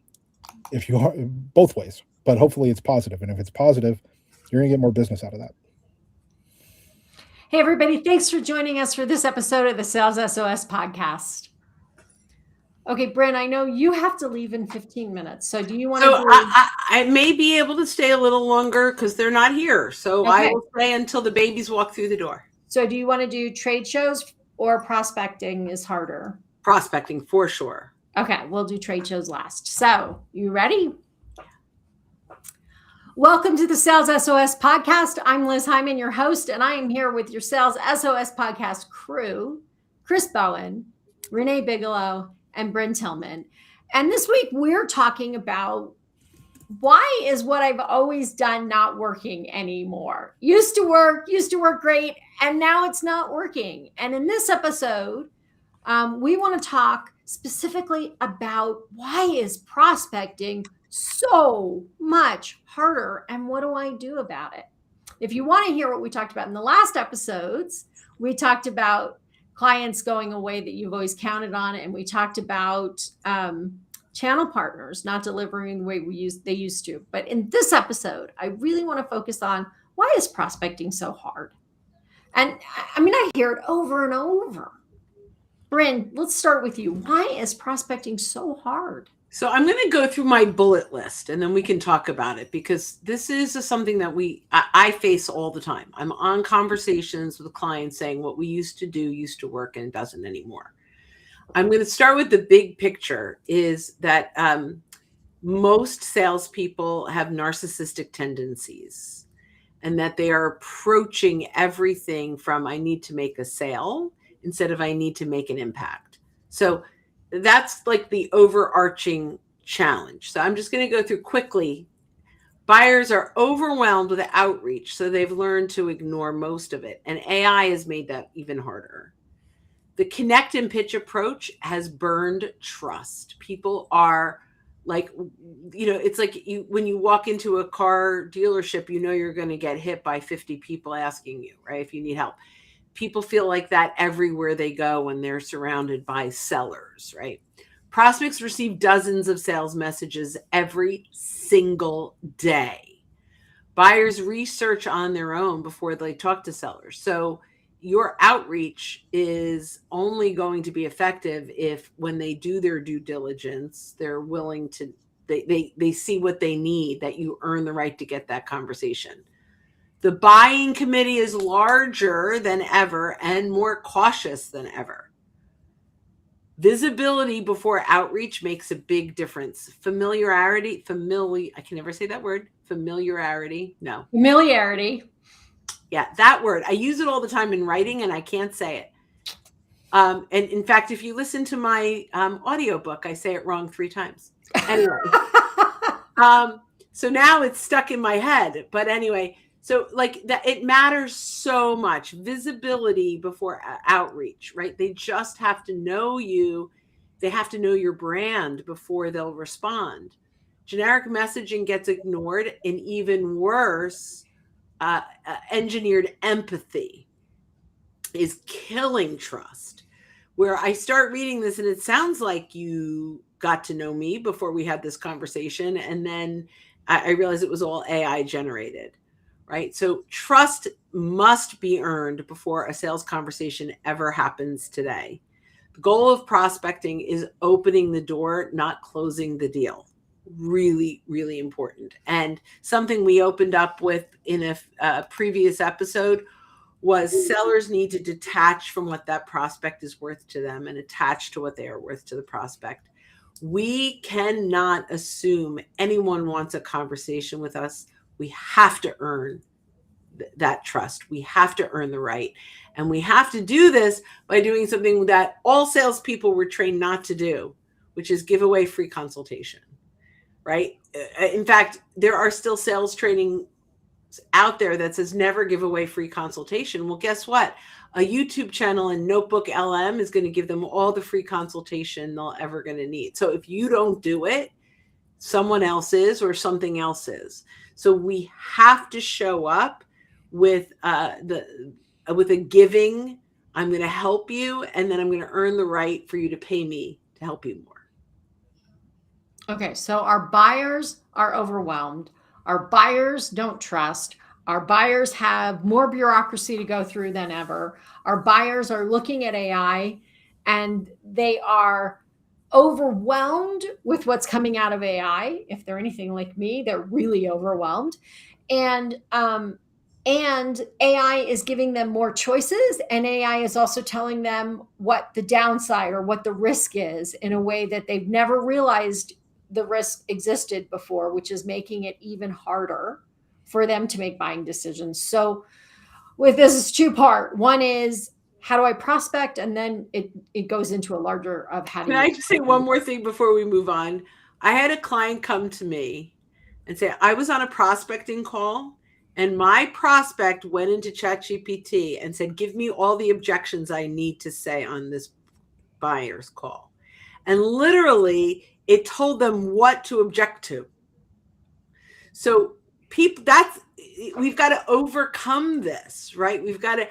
if you are, both ways, but hopefully it's positive. And if it's positive, you're going to get more business out of that. Hey, everybody. Thanks for joining us for this episode of the Sales SOS podcast. Okay, Bryn, I know you have to leave in 15 minutes. So do you want to I may be able to stay a little longer because they're not here. So okay. I will stay until the babies walk through the door. So do you want to do trade shows or prospecting is harder? Prospecting for sure. Okay, we'll do trade shows last. So, you ready? Welcome to the Sales SOS podcast. I'm Liz Hyman, your host, and I am here with your Sales SOS podcast crew, Chris Bowen, Renee Bigelow, and Bryn Tillman. And this week we're talking about why is what I've always done not working anymore? Used to work great, and now it's not working. And in this episode, we want to talk specifically about why is prospecting so much harder and what do I do about it? If you want to hear what we talked about in the last episodes, we talked about clients going away that you've always counted on, and we talked about channel partners not delivering the way they used to. But in this episode, I really want to focus on, why is prospecting so hard? And I mean, I hear it over and over. Bryn, let's start with you. Why is prospecting so hard? So I'm going to go through my bullet list and then we can talk about it, because this is something that I face all the time. I'm on conversations with clients saying what we used to do used to work and it doesn't anymore. I'm going to start with the big picture, is that most salespeople have narcissistic tendencies, and that they are approaching everything from I need to make a sale instead of I need to make an impact. So that's like the overarching challenge. So I'm just going to go through quickly. Buyers are overwhelmed with outreach, so they've learned to ignore most of it. And AI has made that even harder. The connect and pitch approach has burned trust. People are like, it's like when you walk into a car dealership, you're going to get hit by 50 people asking you, right, if you need help. People feel like that everywhere they go when they're surrounded by sellers, right? Prospects receive dozens of sales messages every single day. Buyers research on their own before they talk to sellers. So your outreach is only going to be effective if, when they do their due diligence, they're willing to, they see what they need, that you earn the right to get that conversation. The buying committee is larger than ever and more cautious than ever. Visibility before outreach makes a big difference. I can never say that word. Familiarity. Yeah, that word. I use it all the time in writing and I can't say it. And in fact, if you listen to my audiobook, I say it wrong 3 times. Anyway, so now it's stuck in my head. But anyway, so like that, it matters so much. Visibility before outreach, right? They just have to know you. They have to know your brand before they'll respond. Generic messaging gets ignored, and even worse, engineered empathy is killing trust. Where I start reading this and it sounds like you got to know me before we had this conversation, and then I realized it was all AI generated, right? So trust must be earned before a sales conversation ever happens today. The goal of prospecting is opening the door, not closing the deal. Really, really important. And something we opened up with in a previous episode was sellers need to detach from what that prospect is worth to them and attach to what they are worth to the prospect. We cannot assume anyone wants a conversation with us. We have to earn that trust. We have to earn the right. And we have to do this by doing something that all salespeople were trained not to do, which is give away free consultation, right? In fact, there are still sales training out there that says never give away free consultation. Well, guess what? A YouTube channel and Notebook LM is going to give them all the free consultation they'll ever going to need. So if you don't do it, someone else is, or something else is. So we have to show up with with a giving. I'm going to help you, and then I'm going to earn the right for you to pay me to help you more. Okay, so our buyers are overwhelmed. Our buyers don't trust. Our buyers have more bureaucracy to go through than ever. Our buyers are looking at AI and they are overwhelmed with what's coming out of AI. If they're anything like me, they're really overwhelmed. And AI is giving them more choices, and AI is also telling them what the downside or what the risk is in a way that they've never realized the risk existed before, which is making it even harder for them to make buying decisions. So with this is 2-part. One is, how do I prospect? And then it goes into a larger of how do Can I just say one more thing before we move on? I had a client come to me and say, I was on a prospecting call and my prospect went into ChatGPT and said, give me all the objections I need to say on this buyer's call. And literally it told them what to object to. So we've got to overcome this, right? We've got to,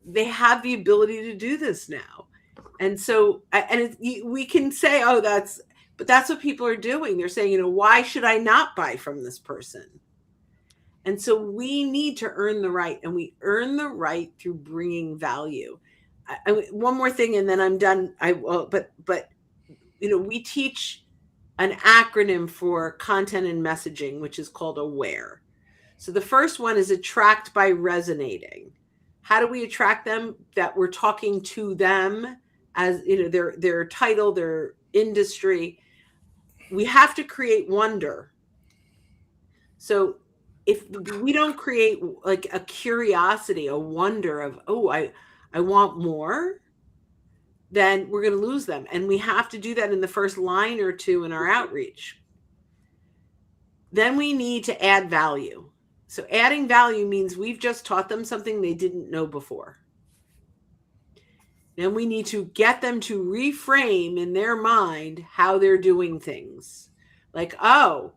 they have the ability to do this now. And so, we can say, oh, But that's what people are doing. They're saying, why should I not buy from this person? And so we need to earn the right, and we earn the right through bringing value. One more thing, and then I'm done. We teach an acronym for content and messaging, which is called AWARE. So the first one is attract by resonating. How do we attract them? That we're talking to them as their title, their industry. We have to create wonder. So if we don't create like a curiosity, a wonder of, I want more, then we're going to lose them. And we have to do that in the first line or two in our outreach. Then we need to add value. So adding value means we've just taught them something they didn't know before. Then we need to get them to reframe in their mind how they're doing things. Like, oh,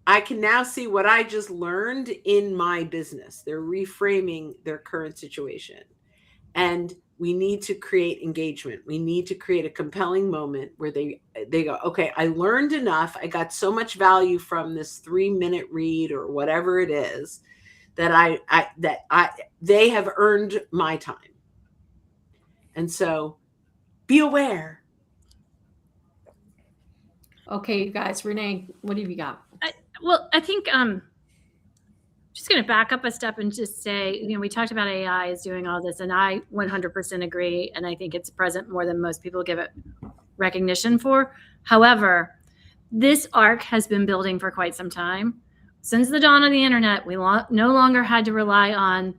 I can now see what I just learned in my business. They're reframing their current situation. And we need to create engagement. We need to create a compelling moment where they go, okay, I learned enough. I got so much value from this 3-minute read or whatever it is that they have earned my time. And so be aware. Okay, you guys, Renee, what have you got? I think just going to back up a step and just say, we talked about AI is doing all this, and I 100% agree. And I think it's present more than most people give it recognition for. However, this arc has been building for quite some time. Since the dawn of the internet, we no longer had to rely on,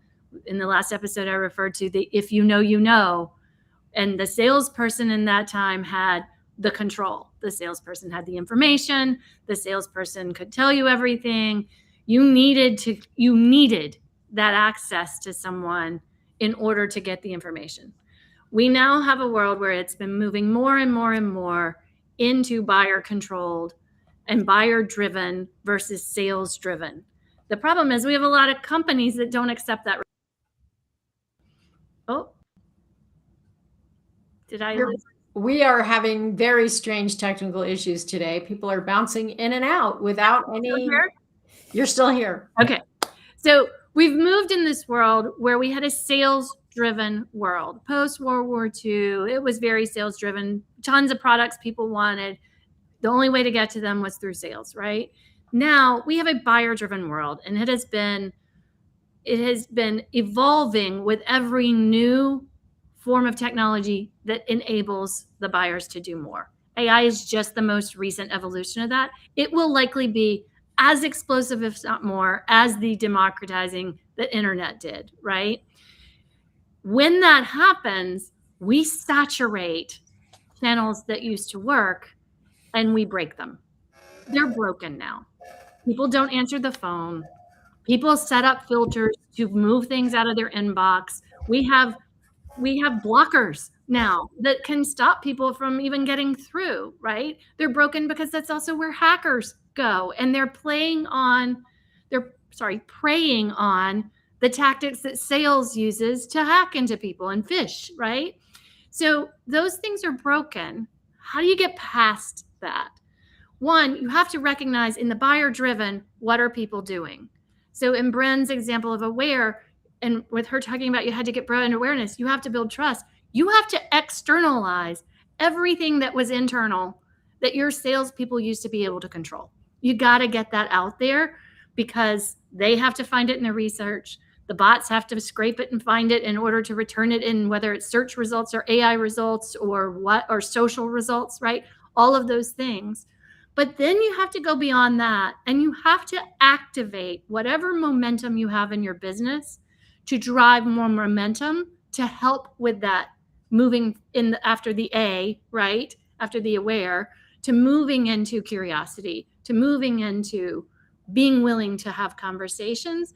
in the last episode I referred to, the if you know, you know. And the salesperson in that time had the control. The salesperson had the information. The salesperson could tell you everything. You needed that access to someone in order to get the information. We now have a world where it's been moving more and more and more into buyer controlled and buyer driven versus sales driven. The problem is we have a lot of companies that don't accept that. Oh, did I lose? We are having very strange technical issues today. People are bouncing in and out without any. You're still here. Okay. So we've moved in this world where we had a sales-driven world. Post-World War II, it was very sales-driven. Tons of products people wanted. The only way to get to them was through sales, right? Now we have a buyer-driven world, and it has been evolving with every new form of technology that enables the buyers to do more. AI is just the most recent evolution of that. It will likely be as explosive, if not more, as the democratizing the internet did, right? When that happens, we saturate channels that used to work and we break them. They're broken now. People don't answer the phone. People set up filters to move things out of their inbox. We have blockers now that can stop people from even getting through, right? They're broken because that's also where hackers go, and they're preying on the tactics that sales uses to hack into people and phish, right? So those things are broken. How do you get past that? One, you have to recognize in the buyer driven, what are people doing? So in Bren's example of aware, and with her talking about you had to get brand awareness, you have to build trust. You have to externalize everything that was internal that your salespeople used to be able to control. You got to get that out there because they have to find it in their research. The bots have to scrape it and find it in order to return it in, whether it's search results or AI results or social results, right? All of those things. But then you have to go beyond that, and you have to activate whatever momentum you have in your business to drive more momentum to help with that moving in after the A, right? After the aware, to moving into curiosity, to moving into being willing to have conversations.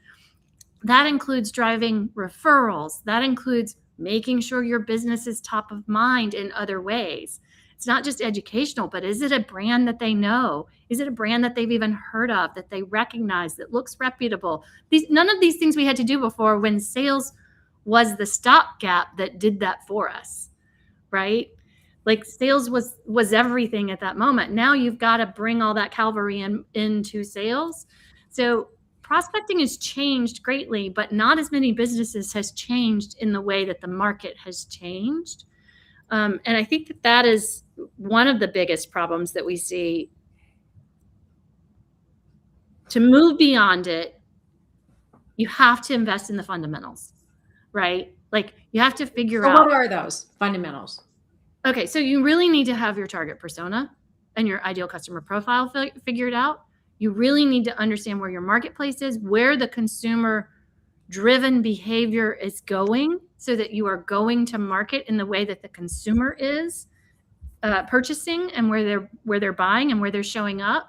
That includes driving referrals. That includes making sure your business is top of mind in other ways. It's not just educational, but is it a brand that they know? Is it a brand that they've even heard of, that they recognize, that looks reputable? None of these things we had to do before when sales was the stopgap that did that for us, right? Like sales was everything at that moment. Now you've got to bring all that cavalry into sales. So prospecting has changed greatly, but not as many businesses has changed in the way that the market has changed. And I think that is one of the biggest problems that we see. To move beyond it, you have to invest in the fundamentals, right? Like you have to figure So out. what are those fundamentals? Okay, so you really need to have your target persona and your ideal customer profile figured out. You really need to understand where your marketplace is, where the consumer driven behavior is going, so that you are going to market in the way that the consumer is purchasing, and where they're buying and where they're showing up.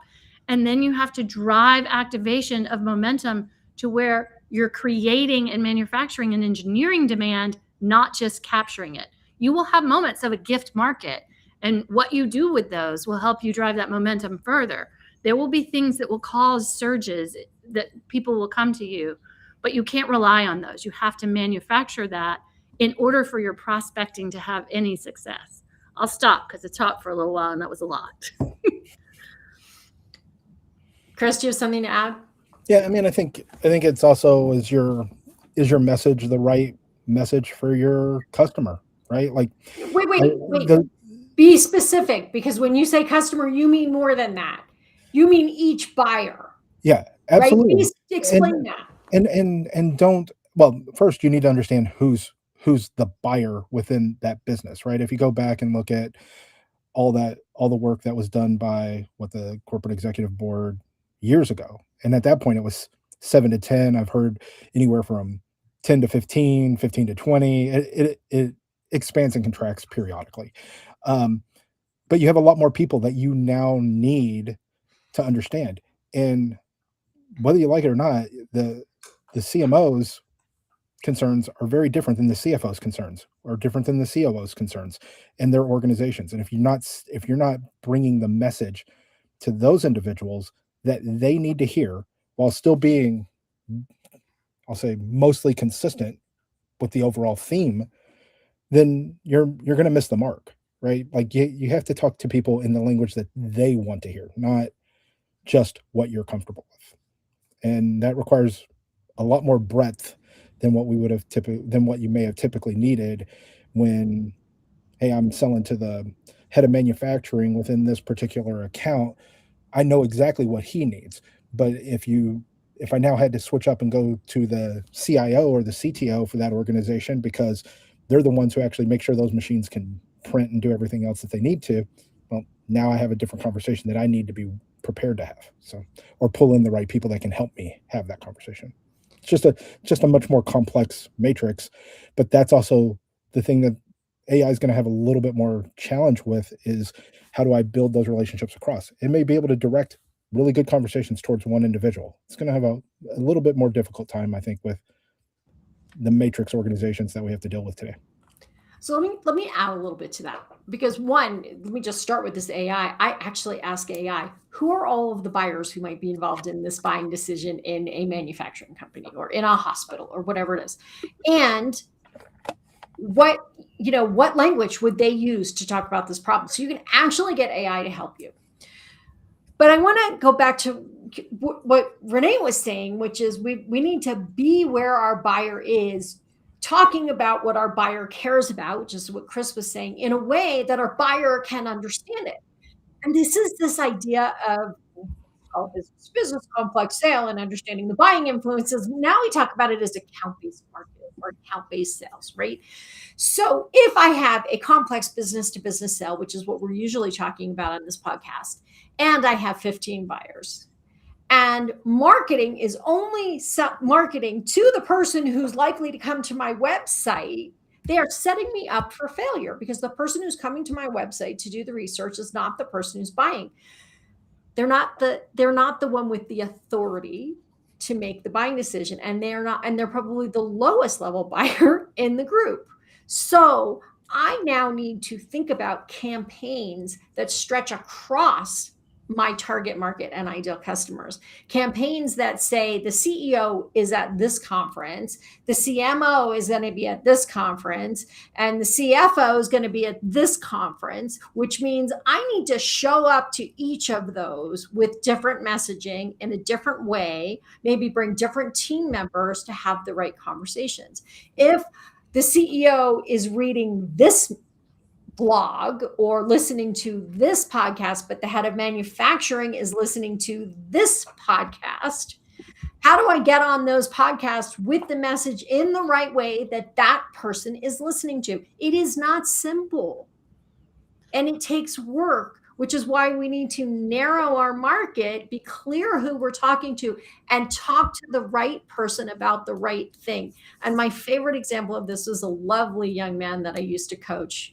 And then you have to drive activation of momentum to where you're creating and manufacturing and engineering demand, not just capturing it. You will have moments of a gift market, and what you do with those will help you drive that momentum further. There will be things that will cause surges that people will come to you, but you can't rely on those. You have to manufacture that in order for your prospecting to have any success. I'll stop because I talked for a little while and that was a lot. Chris, do you have something to add? Yeah, I mean, I think it's also, is your message the right message for your customer, right? Like, Wait. Be specific, because when you say customer, you mean more than that. You mean each buyer. Yeah, absolutely. Right? Explain that. And don't, well, first you need to understand who's the buyer within that business, right? If you go back and look at all the work that was done by the corporate executive board years ago, and at that point it was 7 to 10. I've heard anywhere from 10 to 15, 15 to 20. It expands and contracts periodically. But you have a lot more people that you now need to understand. And whether you like it or not, the CMO's concerns are very different than the CFO's concerns, or different than the COO's concerns in their organizations. And if you're not bringing the message to those individuals that they need to hear, while still being, I'll say, mostly consistent with the overall theme, then you're going to miss the mark, right? Like you have to talk to people in the language that they want to hear, not just what you're comfortable with. And that requires a lot more breadth than what you may have typically needed when, hey, I'm selling to the head of manufacturing within this particular account. I know exactly what he needs. But if I now had to switch up and go to the CIO or the CTO for that organization, because they're the ones who actually make sure those machines can print and do everything else that they need to, well, now I have a different conversation that I need to be prepared to have. So, or pull in the right people that can help me have that conversation. It's just a much more complex matrix, but that's also the thing that AI is going to have a little bit more challenge with, is how do I build those relationships across? It may be able to direct really good conversations towards one individual. It's going to have a little bit more difficult time, I think, with the matrix organizations that we have to deal with today. So let me add a little bit to that, because one, let me just start with this AI. I actually ask AI, who are all of the buyers who might be involved in this buying decision in a manufacturing company or in a hospital or whatever it is, and what language would they use to talk about this problem? So you can actually get AI to help you. But I want to go back to what Renee was saying, which is we need to be where our buyer is, talking about what our buyer cares about, which is what Chris was saying, in a way that our buyer can understand it. And this is this idea of business complex sale and understanding the buying influences. Now we talk about it as account-based marketing or account-based sales, right? So if I have a complex business-to-business sale, which is what we're usually talking about on this podcast, and I have 15 buyers, and marketing is only marketing to the person who's likely to come to my website, they are setting me up for failure, because the person who's coming to my website to do the research is not the person who's buying. They're not the one with the authority to make the buying decision, and they're probably the lowest level buyer in the group. So I now need to think about campaigns that stretch across my target market and ideal customers. Campaigns that say the CEO is at this conference, the CMO is going to be at this conference, and the CFO is going to be at this conference, which means I need to show up to each of those with different messaging in a different way, maybe bring different team members to have the right conversations. If the CEO is reading this blog or listening to this podcast, but the head of manufacturing is listening to this podcast, how do I get on those podcasts with the message in the right way that that person is listening to? It is not simple, and it takes work, which is why we need to narrow our market, be clear who we're talking to, and talk to the right person about the right thing. And my favorite example of this was a lovely young man that I used to coach,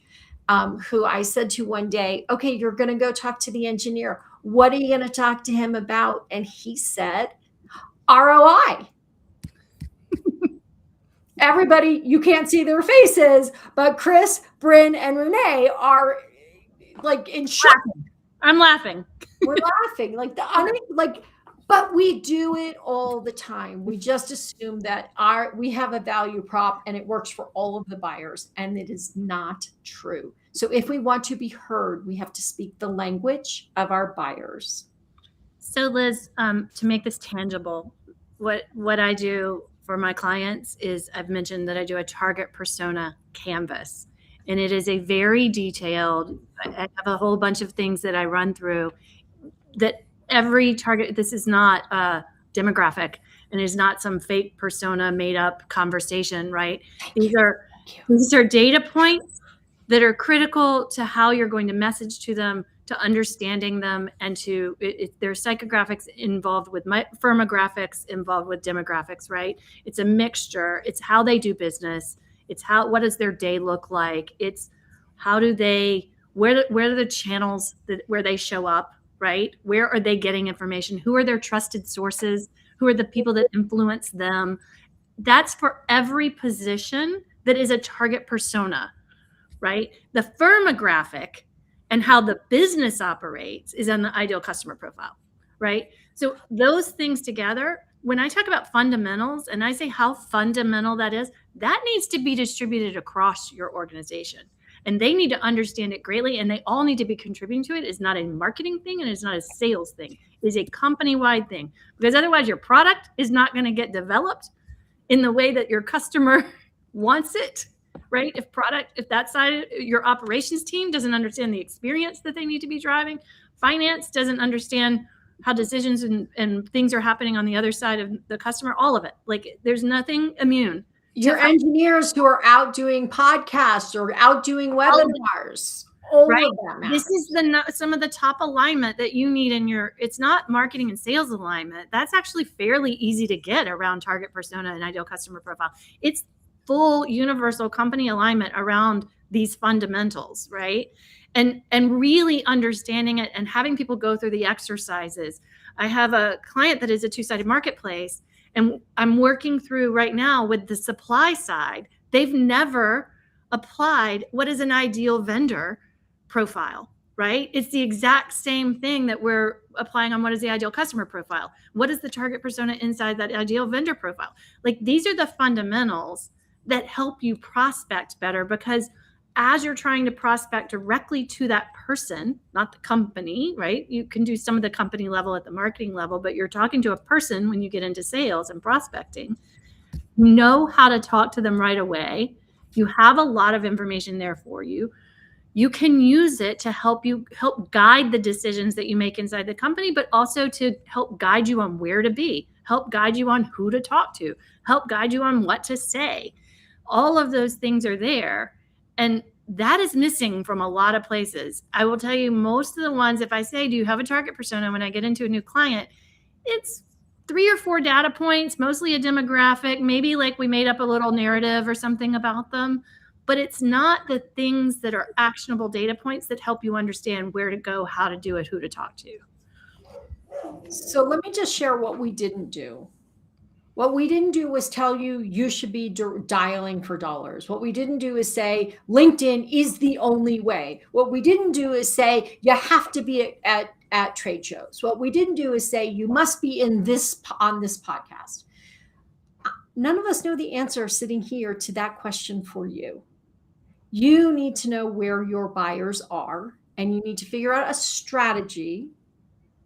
who I said to one day, okay, you're going to go talk to the engineer. What are you going to talk to him about? And he said, ROI. Everybody, you can't see their faces, but Chris, Bryn, and Renee are like in shock. I'm laughing. We're laughing but we do it all the time. We just assume that we have a value prop and it works for all of the buyers, and it is not true. So if we want to be heard, we have to speak the language of our buyers. So Liz, to make this tangible, what I do for my clients is, I've mentioned that I do a target persona canvas, and it is a very detailed, I have a whole bunch of things that I run through that every target, this is not a demographic, and it is not some fake persona made up conversation, right? These are data points that are critical to how you're going to message to them, to understanding them, and to there's psychographics involved with firmographics involved with demographics, right? It's a mixture. It's how they do business. It's what does their day look like? It's how do they, where are the channels where they show up, right? Where are they getting information? Who are their trusted sources? Who are the people that influence them? That's for every position that is a target persona, right? The firmographic and how the business operates is on the ideal customer profile, right? So those things together, when I talk about fundamentals and I say how fundamental that is, that needs to be distributed across your organization. And they need to understand it greatly, and they all need to be contributing to it. It's not a marketing thing, and it's not a sales thing. It is a company-wide thing, because otherwise your product is not going to get developed in the way that your customer wants it, right? If that side, your operations team doesn't understand the experience that they need to be driving, finance doesn't understand how decisions and things are happening on the other side of the customer, all of it. Like, there's nothing immune. Your engineers who are out doing podcasts or out doing webinars, all right? of that matters. This is some of the top alignment that you need in it's not marketing and sales alignment. That's actually fairly easy to get around target persona and ideal customer profile. It's full universal company alignment around these fundamentals, right? And really understanding it and having people go through the exercises. I have a client that is a two-sided marketplace, and I'm working through right now with the supply side. They've never applied what is an ideal vendor profile, right? It's the exact same thing that we're applying on what is the ideal customer profile. What is the target persona inside that ideal vendor profile? Like, these are the fundamentals that help you prospect better, because as you're trying to prospect directly to that person, not the company, right? You can do some of the company level at the marketing level, but you're talking to a person when you get into sales and prospecting. You know how to talk to them right away. You have a lot of information there for you. You can use it to help guide the decisions that you make inside the company, but also to help guide you on where to be, help guide you on who to talk to, help guide you on what to say. All of those things are there. And that is missing from a lot of places. I will tell you, most of the ones, if I say, do you have a target persona when I get into a new client, it's 3 or 4 data points, mostly a demographic, maybe like we made up a little narrative or something about them, but it's not the things that are actionable data points that help you understand where to go, how to do it, who to talk to. So let me just share what we didn't do. What we didn't do was tell you you should be dialing for dollars. What we didn't do is say LinkedIn is the only way. What we didn't do is say you have to be at trade shows. What we didn't do is say you must be on this podcast. None of us know the answer sitting here to that question for you. You need to know where your buyers are, and you need to figure out a strategy,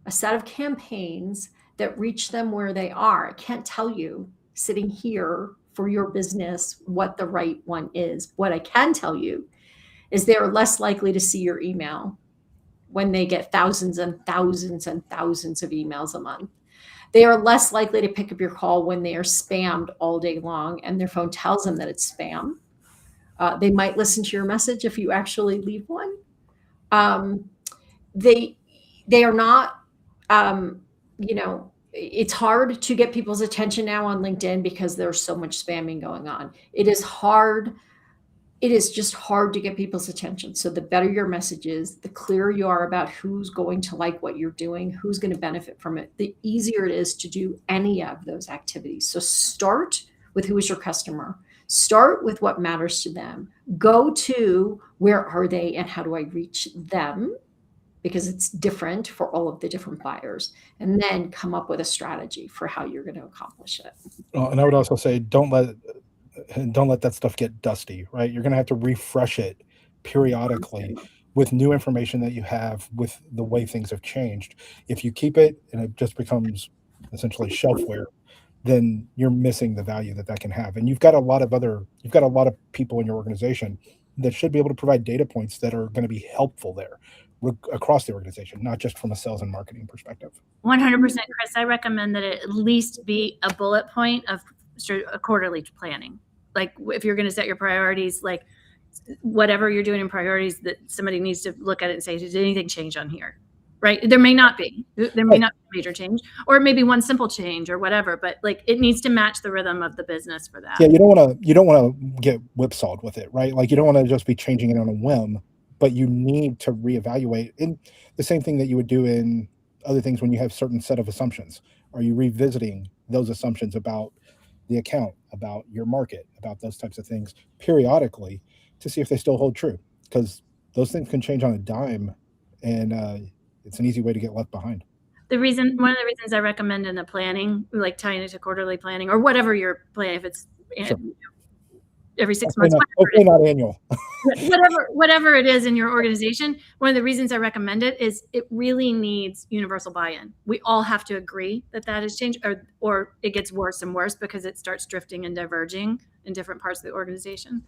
a set of campaigns that reach them where they are. I can't tell you sitting here for your business what the right one is. What I can tell you is they're less likely to see your email when they get thousands and thousands and thousands of emails a month. They are less likely to pick up your call when they are spammed all day long and their phone tells them that it's spam. They might listen to your message if you actually leave one. They are not, it's hard to get people's attention now on LinkedIn because there's so much spamming going on. It is hard. It is just hard to get people's attention. So the better your message is, the clearer you are about who's going to like what you're doing, who's going to benefit from it, the easier it is to do any of those activities. So start with who is your customer. Start with what matters to them. Go to where are they and how do I reach them? Because it's different for all of the different buyers. And then come up with a strategy for how you're going to accomplish it. And I would also say, don't let that stuff get dusty, right? You're going to have to refresh it periodically with new information that you have with the way things have changed. If you keep it and it just becomes essentially shelfware, then you're missing the value that can have. And you've got a lot of people in your organization that should be able to provide data points that are going to be helpful there across the organization, not just from a sales and marketing perspective. 100%, Chris. I recommend that it at least be a bullet point of a quarterly planning. Like if you're going to set your priorities, like whatever you're doing in priorities, that somebody needs to look at it and say, did anything change on here? Right? There may not be a major change, or it may be one simple change or whatever, but like it needs to match the rhythm of the business for that. Yeah, you don't want to get whipsawed with it, right? Like you don't want to just be changing it on a whim, but you need to reevaluate. In the same thing that you would do in other things when you have certain set of assumptions. Are you revisiting those assumptions about the account, about your market, about those types of things periodically to see if they still hold true? Because those things can change on a dime, and it's an easy way to get left behind. One of the reasons I recommend in the planning, like tying it to quarterly planning or whatever you're planning, if it's every 6 months, hopefully not annual. whatever it is in your organization, one of the reasons I recommend it is it really needs universal buy-in. We all have to agree that has changed, or it gets worse and worse because it starts drifting and diverging in different parts of the organization.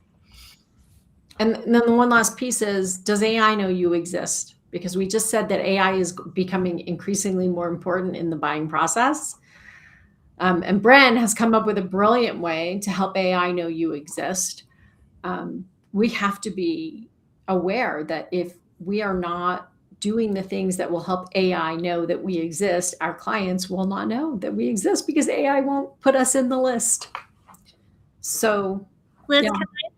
And then the one last piece is, does AI know you exist? Because we just said that AI is becoming increasingly more important in the buying process. And Bren has come up with a brilliant way to help AI know you exist. We have to be aware that if we are not doing the things that will help AI know that we exist, our clients will not know that we exist because AI won't put us in the list. So, Liz,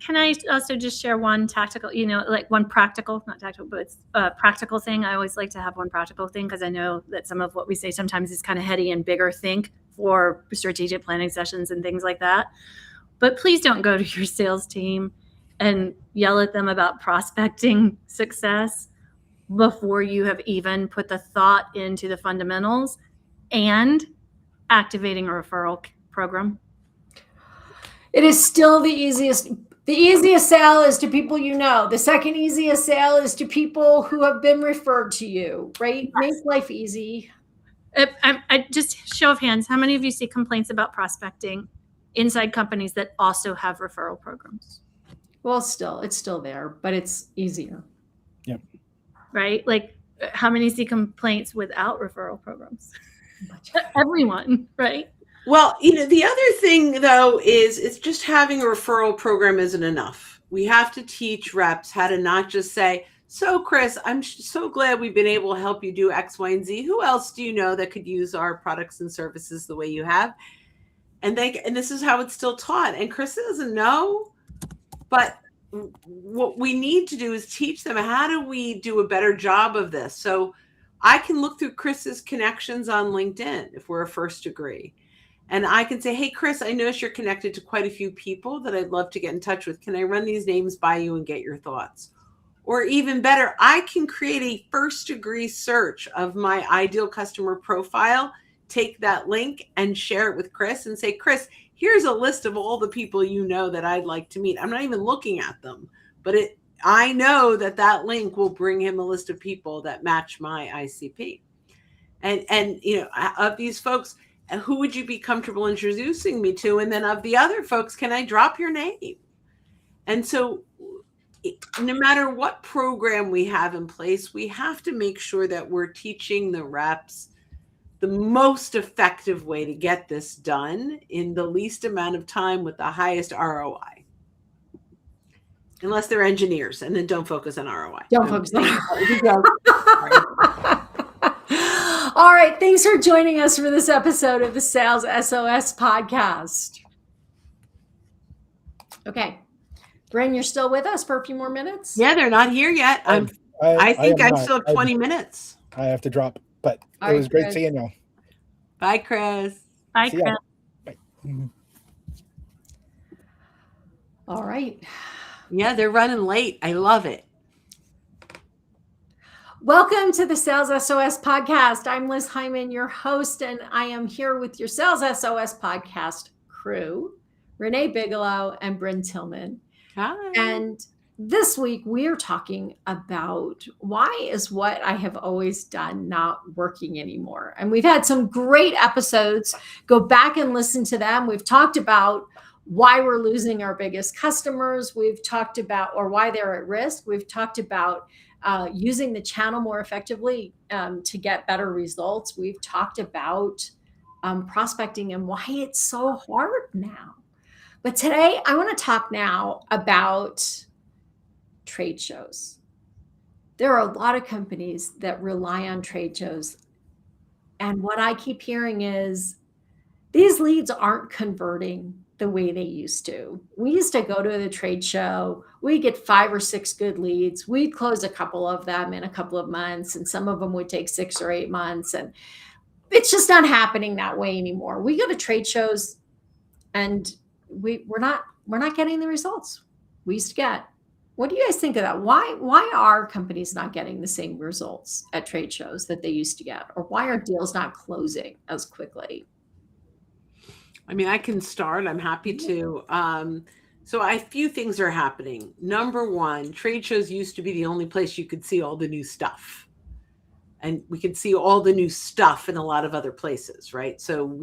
can I also just share one tactical, like one practical, not tactical, but it's a practical thing. I always like to have one practical thing because I know that some of what we say sometimes is kind of heady and bigger think for strategic planning sessions and things like that. But please don't go to your sales team and yell at them about prospecting success before you have even put the thought into the fundamentals and activating a referral program. It is still the easiest. The easiest sale is to people you know. The second easiest sale is to people who have been referred to you, right? Yes. Make life easy. I just show of hands, how many of you see complaints about prospecting inside companies that also have referral programs? Well, it's still there, but it's easier. Yep. Right? Like how many see complaints without referral programs? Everyone, right? Well, the other thing, though, is it's just having a referral program isn't enough. We have to teach reps how to not just say, so, Chris, I'm so glad we've been able to help you do X, Y, and Z. Who else do you know that could use our products and services the way you have? And this is how it's still taught. And Chris doesn't know. But what we need to do is teach them, how do we do a better job of this? So I can look through Chris's connections on LinkedIn if we're a first degree. And I can say, hey, Chris, I noticed you're connected to quite a few people that I'd love to get in touch with. Can I run these names by you and get your thoughts? Or even better, I can create a first degree search of my ideal customer profile, take that link and share it with Chris and say, Chris, here's a list of all the people you know that I'd like to meet. I'm not even looking at them, but I know that link will bring him a list of people that match my ICP. And of these folks, who would you be comfortable introducing me to? And then of the other folks, can I drop your name? And so no matter what program we have in place, we have to make sure that we're teaching the reps the most effective way to get this done in the least amount of time with the highest ROI. Unless they're engineers, and then don't focus on ROI. Don't focus on ROI. All right. Thanks for joining us for this episode of the Sales SOS podcast. Okay. Bryn, you're still with us for a few more minutes? Yeah, they're not here yet. I think I still have 20 minutes. I have to drop, but All it was right, great Chris. seeing y'all. Bye, Chris. Bye, See ya. Chris. Bye. All right. Yeah, they're running late. I love it. Welcome to the Sales SOS podcast. I'm Liz Hyman, your host, and I am here with your Sales SOS podcast crew, Renee Bigelow and Bryn Tillman. Hi. And this week we're talking about why is what I have always done not working anymore. And we've had some great episodes. Go back and listen to them. We've talked about why we're losing our biggest customers. We've talked about, or why they're at risk. We've talked about using the channel more effectively to get better results. We've talked about prospecting and why it's so hard now. But today I want to talk now about trade shows. There are a lot of companies that rely on trade shows. And what I keep hearing is these leads aren't converting the way they used to. We used to go to the trade show, we get 5 or 6 good leads. We'd close a couple of them in a couple of months, and some of them would take 6 or 8 months. And it's just not happening that way anymore. We go to trade shows and we're not getting the results we used to get. What do you guys think of that? Why are companies not getting the same results at trade shows that they used to get? Or why are deals not closing as quickly? I mean, I can start. I'm happy to. So a few things are happening. Number one, trade shows used to be the only place you could see all the new stuff. And we can see all the new stuff in a lot of other places, right? So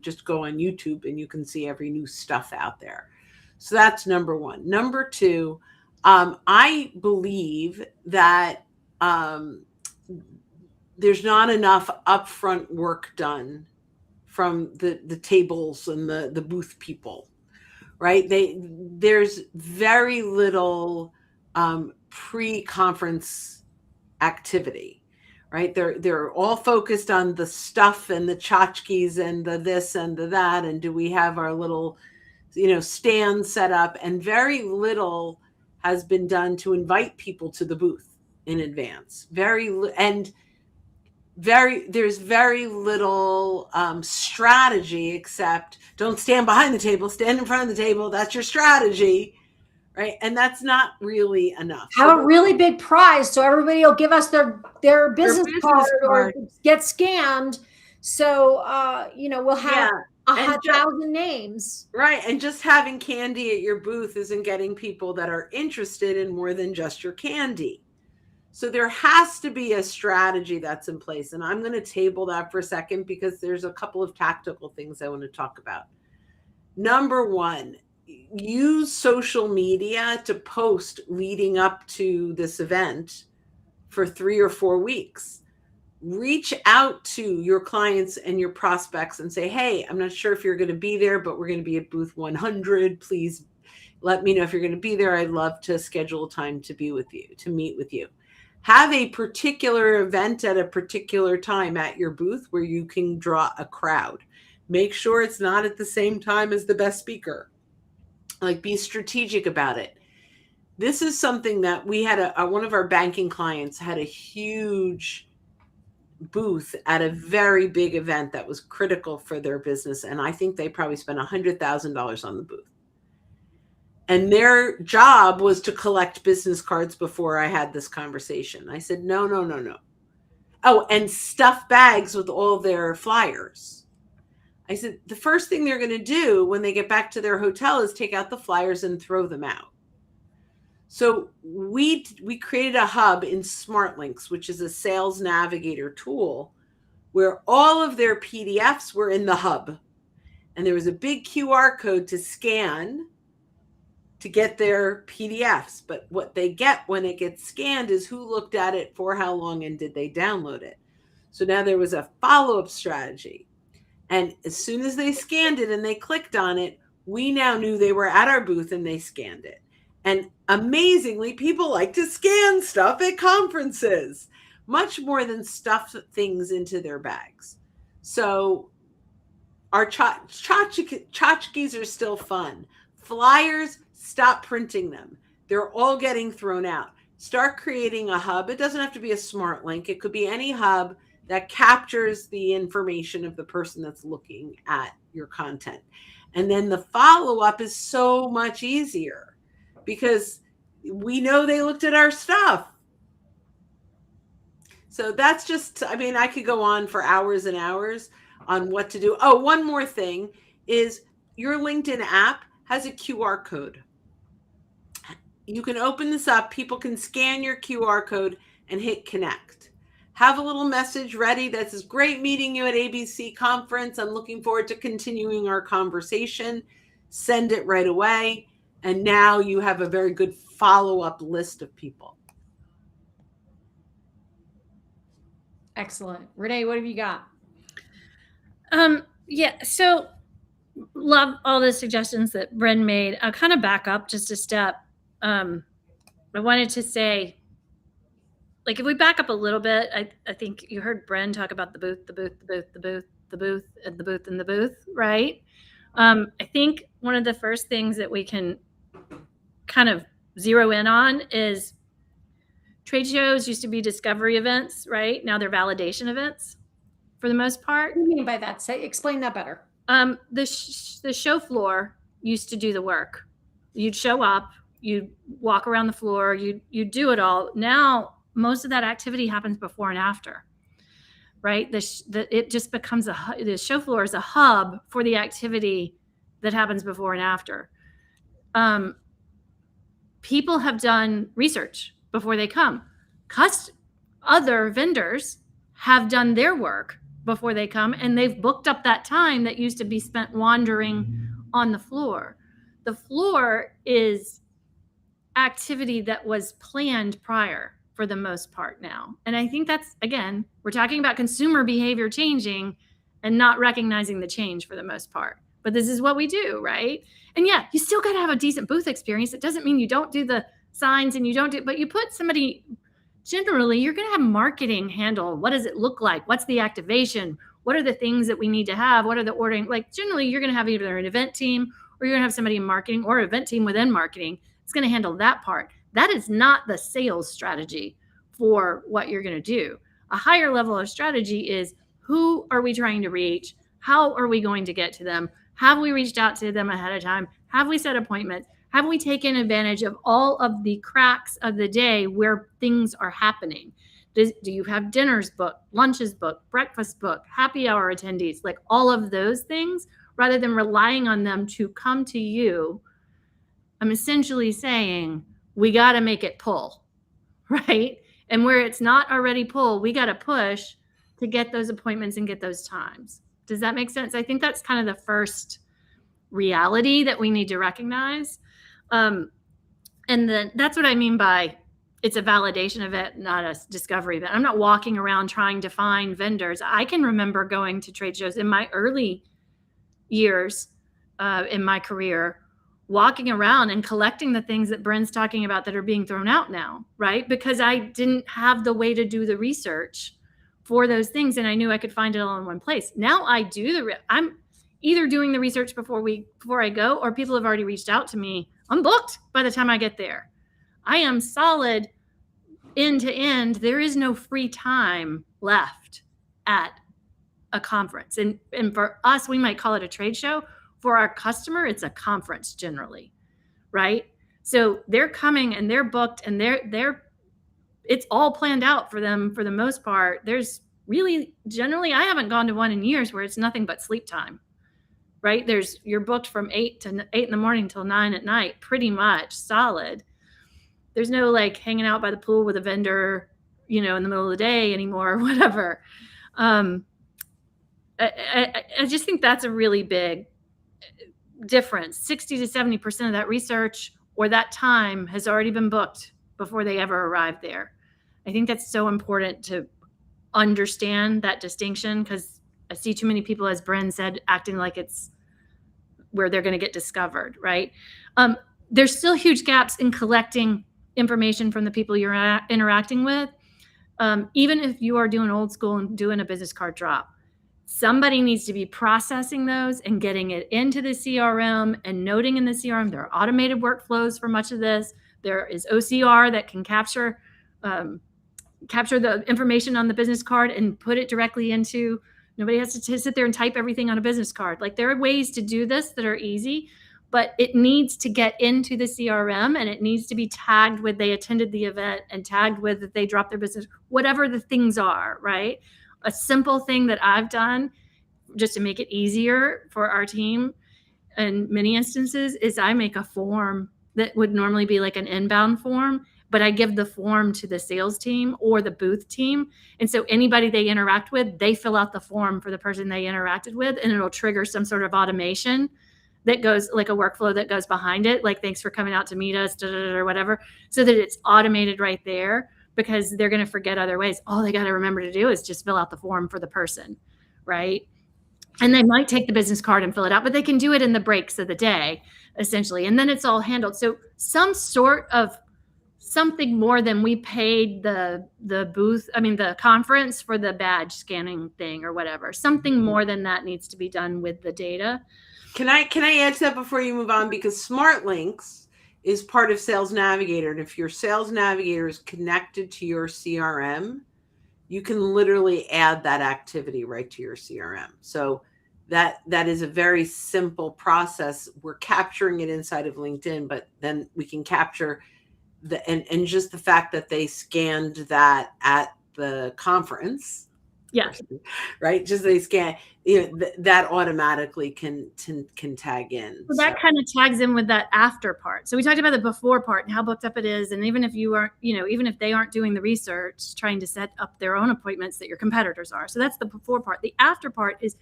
just go on YouTube and you can see every new stuff out there. So that's number one. Number two, I believe that there's not enough upfront work done from the tables and the booth people, right? There's very little pre-conference activity. Right. They're all focused on the stuff and the tchotchkes and the this and the that. And do we have our little, stand set up? And very little has been done to invite people to the booth in advance. There's very little strategy, except don't stand behind the table, stand in front of the table. That's your strategy. Right. And that's not really enough. Have a really big prize so everybody will give us their business card or get scanned. So, we'll have 1,000 names. Right. And just having candy at your booth isn't getting people that are interested in more than just your candy. So there has to be a strategy that's in place. And I'm going to table that for a second because there's a couple of tactical things I want to talk about. Number one, use social media to post leading up to this event for 3 or 4 weeks. Reach out to your clients and your prospects and say, hey, I'm not sure if you're going to be there, but we're going to be at booth 100. Please let me know if you're going to be there. I'd love to schedule a time to be with you, to meet with you. Have a particular event at a particular time at your booth where you can draw a crowd. Make sure it's not at the same time as the best speaker. Like, be strategic about it. This is something that we had one of our banking clients had a huge booth at a very big event that was critical for their business. And I think they probably spent $100,000 on the booth. And their job was to collect business cards before I had this conversation. I said, no, no, no, no. Oh, and stuff bags with all their flyers. I said, the first thing they're going to do when they get back to their hotel is take out the flyers and throw them out. So we created a hub in SmartLinks, which is a sales navigator tool, where all of their PDFs were in the hub. And there was a big QR code to scan to get their PDFs. But what they get when it gets scanned is who looked at it for how long and did they download it. So now there was a follow-up strategy. And as soon as they scanned it and they clicked on it, we now knew they were at our booth and they scanned it. And amazingly, people like to scan stuff at conferences, much more than stuff things into their bags. So our tchotchkes are still fun. Flyers, stop printing them. They're all getting thrown out. Start creating a hub. It doesn't have to be a smart link. It could be any hub that captures the information of the person that's looking at your content. And then the follow-up is so much easier because we know they looked at our stuff. So that's just, I mean, I could go on for hours and hours on what to do. Oh, one more thing is your LinkedIn app has a QR code. You can open this up. People can scan your QR code and hit connect. Have a little message ready that says, great meeting you at ABC conference. I'm looking forward to continuing our conversation. Send it right away. And now you have a very good follow-up list of people. Excellent. Renee, what have you got? Yeah, so love all the suggestions that Bren made. I'll kind of back up just a step. I wanted to say, like, if we back up a little bit, I think you heard Bren talk about the booth, and the booth, right? I think one of the first things that we can kind of zero in on is trade shows used to be discovery events, right? Now they're validation events for the most part. What do you mean by that? Explain that better. The show floor used to do the work. You'd show up, you'd walk around the floor, you'd do it all. Now, most of that activity happens before and after, right? It just becomes the show floor is a hub for the activity that happens before and after. People have done research before they come. Other vendors have done their work before they come, and they've booked up that time that used to be spent wandering on the floor. The floor is activity that was planned prior for the most part now. And I think that's, again, we're talking about consumer behavior changing and not recognizing the change for the most part. But this is what we do, right? And yeah, you still got to have a decent booth experience. It doesn't mean you don't do the signs and you don't do, but you put somebody, generally, you're going to have marketing handle. What does it look like? What's the activation? What are the things that we need to have? What are the ordering? Like, generally, you're going to have either an event team or you're going to have somebody in marketing or an event team within marketing. It's going to handle that part. That is not the sales strategy for what you're going to do. A higher level of strategy is, who are we trying to reach? How are we going to get to them? Have we reached out to them ahead of time? Have we set appointments? Have we taken advantage of all of the cracks of the day where things are happening? Do you have dinners booked, lunches booked, breakfast booked, happy hour attendees, like all of those things, rather than relying on them to come to you? I'm essentially saying we got to make it pull, right? And where it's not already pull, we got to push to get those appointments and get those times. Does that make sense? I think that's kind of the first reality that we need to recognize. And then that's what I mean by it's a validation event, not a discovery event. I'm not walking around trying to find vendors. I can remember going to trade shows in my early years in my career, walking around and collecting the things that Bren's talking about that are being thrown out now, right? Because I didn't have the way to do the research for those things, and I knew I could find it all in one place. Now I do I'm either doing the research before I go, or people have already reached out to me. I'm booked by the time I get there. I am solid end to end. There is no free time left at a conference. And for us, we might call it a trade show. For our customer, it's a conference generally, right? So they're coming and they're booked and it's all planned out for them for the most part. There's really, generally, I haven't gone to one in years where it's nothing but sleep time, right? You're booked from 8 in the morning till 9 at night, pretty much solid. There's no like hanging out by the pool with a vendor, in the middle of the day anymore or whatever. I just think that's a really big difference. 60 to 70% of that research or that time has already been booked before they ever arrive there. I think that's so important to understand that distinction, because I see too many people, as Bren said, acting like it's where they're going to get discovered, right? There's still huge gaps in collecting information from the people you're interacting with. Even if you are doing old school and doing a business card drop, somebody needs to be processing those and getting it into the CRM and noting in the CRM. There are automated workflows for much of this. There is OCR that can capture the information on the business card and put it directly into. Nobody has to sit there and type everything on a business card. Like, there are ways to do this that are easy, but it needs to get into the CRM and it needs to be tagged with they attended the event and tagged with that they dropped their business, whatever the things are, right? A simple thing that I've done just to make it easier for our team in many instances is I make a form that would normally be like an inbound form, but I give the form to the sales team or the booth team. And so anybody they interact with, they fill out the form for the person they interacted with, and it'll trigger some sort of automation that goes, like a workflow that goes behind it, like, thanks for coming out to meet us, or whatever, so that it's automated right there, because they're going to forget other ways. All they got to remember to do is just fill out the form for the person, right? And they might take the business card and fill it out, but they can do it in the breaks of the day, essentially. And then it's all handled. So some sort of something more than we paid the conference for the badge scanning thing or whatever. Something more than that needs to be done with the data. Can I add to that before you move on? Because Smart Links is part of Sales Navigator. And if your Sales Navigator is connected to your CRM, you can literally add that activity right to your CRM. So that is a very simple process. We're capturing it inside of LinkedIn, but then we can capture and just the fact that they scanned that at the conference. Yeah. Right. Just they scan, that automatically can tag in. So that kind of tags in with that after part. So we talked about the before part and how booked up it is. And even if you aren't, even if they aren't doing the research, trying to set up their own appointments that your competitors are. So that's the before part. The after part is,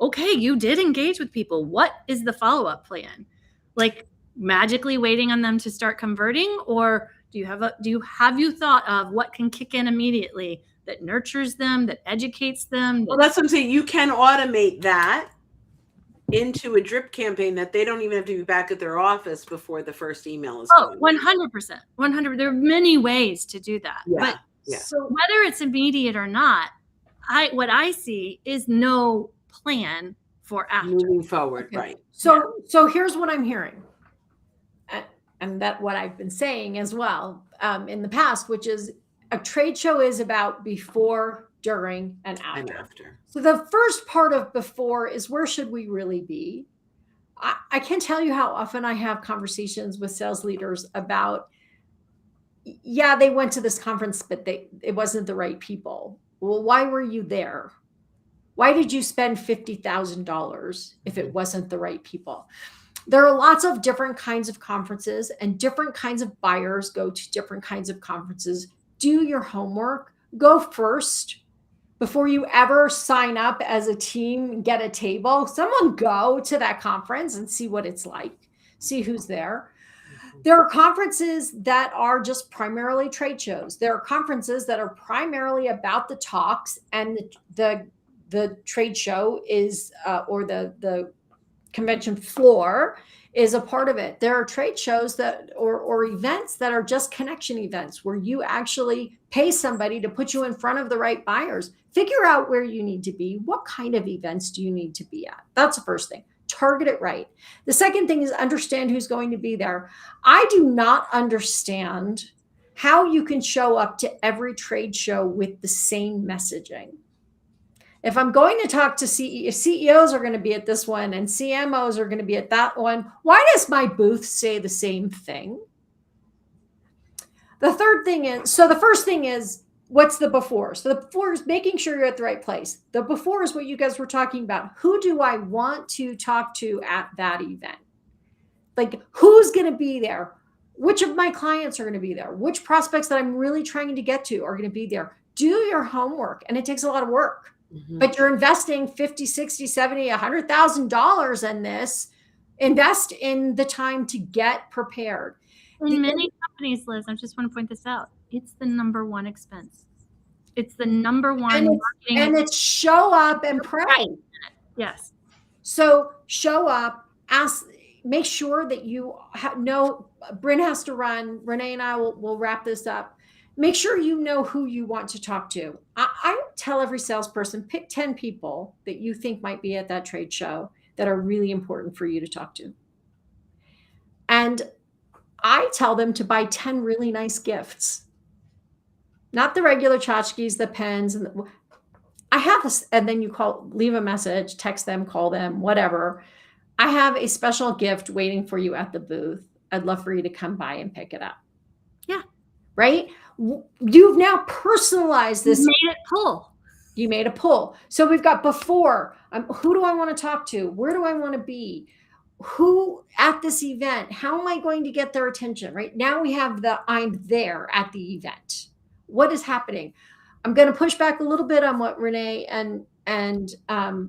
okay, you did engage with people. What is the follow-up plan? Like, magically waiting on them to start converting? Or have you thought of what can kick in immediately that nurtures them, that educates them? Well, that's what I'm saying. You can automate that into a drip campaign that they don't even have to be back at their office before the first email is going. 100%. 100. There are many ways to do that. Yeah. But so whether it's immediate or not, what I see is no plan for after. Moving forward, okay. Right. So here's what I'm hearing. And that what I've been saying as well in the past, which is a trade show is about before, during, and after. So the first part of before is, where should we really be? I can't tell you how often I have conversations with sales leaders about, yeah, they went to this conference, but it wasn't the right people. Well, why were you there? Why did you spend $50,000 if it wasn't the right people? There are lots of different kinds of conferences, and different kinds of buyers go to different kinds of conferences. Do your homework. Go first before you ever sign up as a team, get a table. Someone go to that conference and see what it's like, see who's there. There are conferences that are just primarily trade shows. There are conferences that are primarily about the talks, and the trade show is, or the convention floor is a part of it. There are trade shows that or events that are just connection events, where you actually pay somebody to put you in front of the right buyers. Figure out where you need to be. What kind of events do you need to be at? That's the first thing. Target it right. The second thing is understand who's going to be there. I do not understand how you can show up to every trade show with the same messaging. If I'm going to talk to CEOs are going to be at this one and CMOs are going to be at that one, why does my booth say the same thing? The third thing is, so the first thing is, what's the before? So the before is making sure you're at the right place. The before is what you guys were talking about. Who do I want to talk to at that event? Like, who's going to be there? Which of my clients are going to be there? Which prospects that I'm really trying to get to are going to be there? Do your homework, and it takes a lot of work. But you're investing 50, 60, 70, $100,000 in this. Invest in the time to get prepared. In many companies, Liz, I just want to point this out. It's the number one expense. It's the number one marketing. And it's show up and pray. Yes. So show up, make sure that you know, Bryn has to run. Renee and I will wrap this up. Make sure you know who you want to talk to. I tell every salesperson, pick 10 people that you think might be at that trade show that are really important for you to talk to. And I tell them to buy 10 really nice gifts. Not the regular tchotchkes, the pens, and I have this, and then you leave a message, text them, call them, whatever. I have a special gift waiting for you at the booth. I'd love for you to come by and pick it up. Yeah. Right? You've now personalized this. You made it pull. You made a pull. So we've got before. Who do I want to talk to? Where do I want to be? Who at this event? How am I going to get their attention? Right now we have the I'm there at the event. What is happening? I'm going to push back a little bit on what Renee and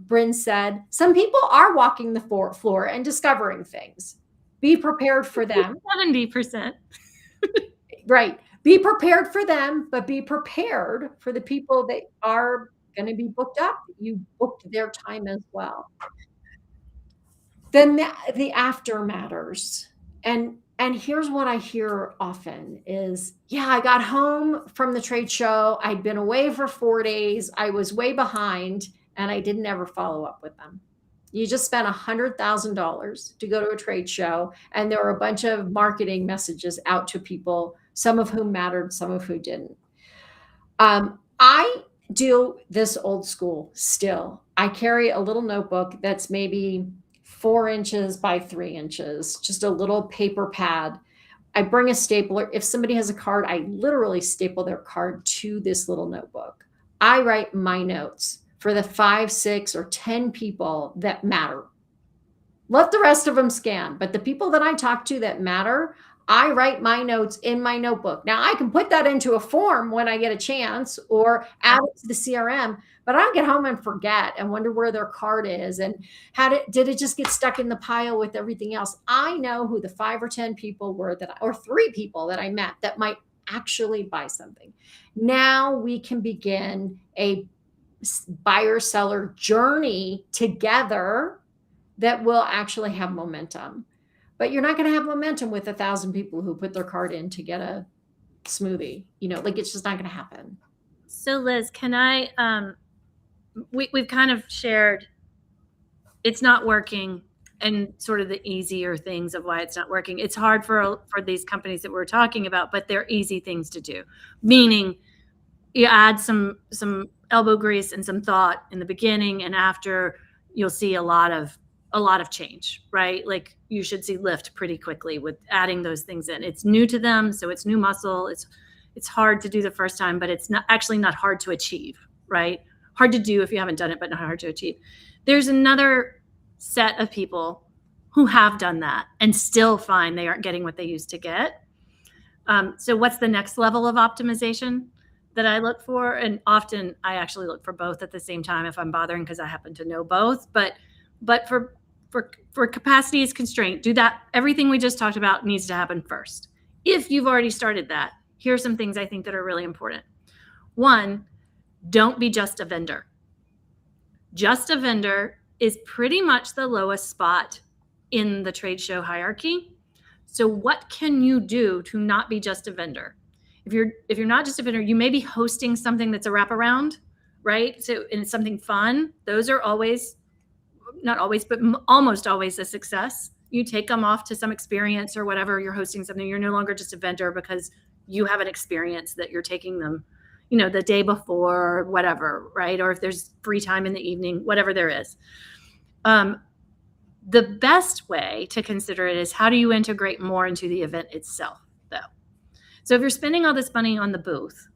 Bryn said. Some people are walking the floor and discovering things. Be prepared for them. 70%. Right. Be prepared for them, but be prepared for the people that are going to be booked up. You booked their time as well. Then the after matters. And here's what I hear often is, yeah, I got home from the trade show. I'd been away for 4 days. I was way behind and I didn't ever follow up with them. You just spent $100,000 to go to a trade show, and there were a bunch of marketing messages out to people, some of whom mattered, some of who didn't. I do this old school still. I carry a little notebook that's maybe 4 inches by 3 inches, just a little paper pad. I bring a stapler. If somebody has a card, I literally staple their card to this little notebook. I write my notes for the 5, 6, or 10 people that matter. Let the rest of them scan, but the people that I talk to that matter, I write my notes in my notebook. Now I can put that into a form when I get a chance or add it to the CRM, but I don't get home and forget and wonder where their card is and did it just get stuck in the pile with everything else. I know who the 5 or 10 people were or 3 people that I met that might actually buy something. Now we can begin a buyer seller journey together that will actually have momentum. But you're not going to have momentum with 1,000 people who put their card in to get a smoothie. It's just not going to happen. So Liz, can I, we've kind of shared it's not working and sort of the easier things of why it's not working. It's hard for these companies that we're talking about, but they're easy things to do. Meaning you add some elbow grease and some thought in the beginning, and after you'll see a lot of change, right? Like you should see lift pretty quickly with adding those things in. It's new to them, so it's new muscle. It's hard to do the first time, but it's not hard to achieve, right? Hard to do if you haven't done it, but not hard to achieve. There's another set of people who have done that and still find they aren't getting what they used to get. So what's the next level of optimization that I look for? And often I actually look for both at the same time if I'm bothering, because I happen to know both. But for capacity is constraint, do that. Everything we just talked about needs to happen first. If you've already started that, here are some things I think that are really important. 1, don't be just a vendor. Just a vendor is pretty much the lowest spot in the trade show hierarchy. So what can you do to not be just a vendor? If you're not just a vendor, you may be hosting something that's a wraparound, right? So, and it's something fun. Those are always, not always, but almost always a success. You take them off to some experience or whatever. You're hosting something. You're no longer just a vendor because you have an experience that you're taking them the day before or whatever, right? Or if there's free time in the evening, whatever there is. The best way to consider it is, how do you integrate more into the event itself, though? So if you're spending all this money on the booth,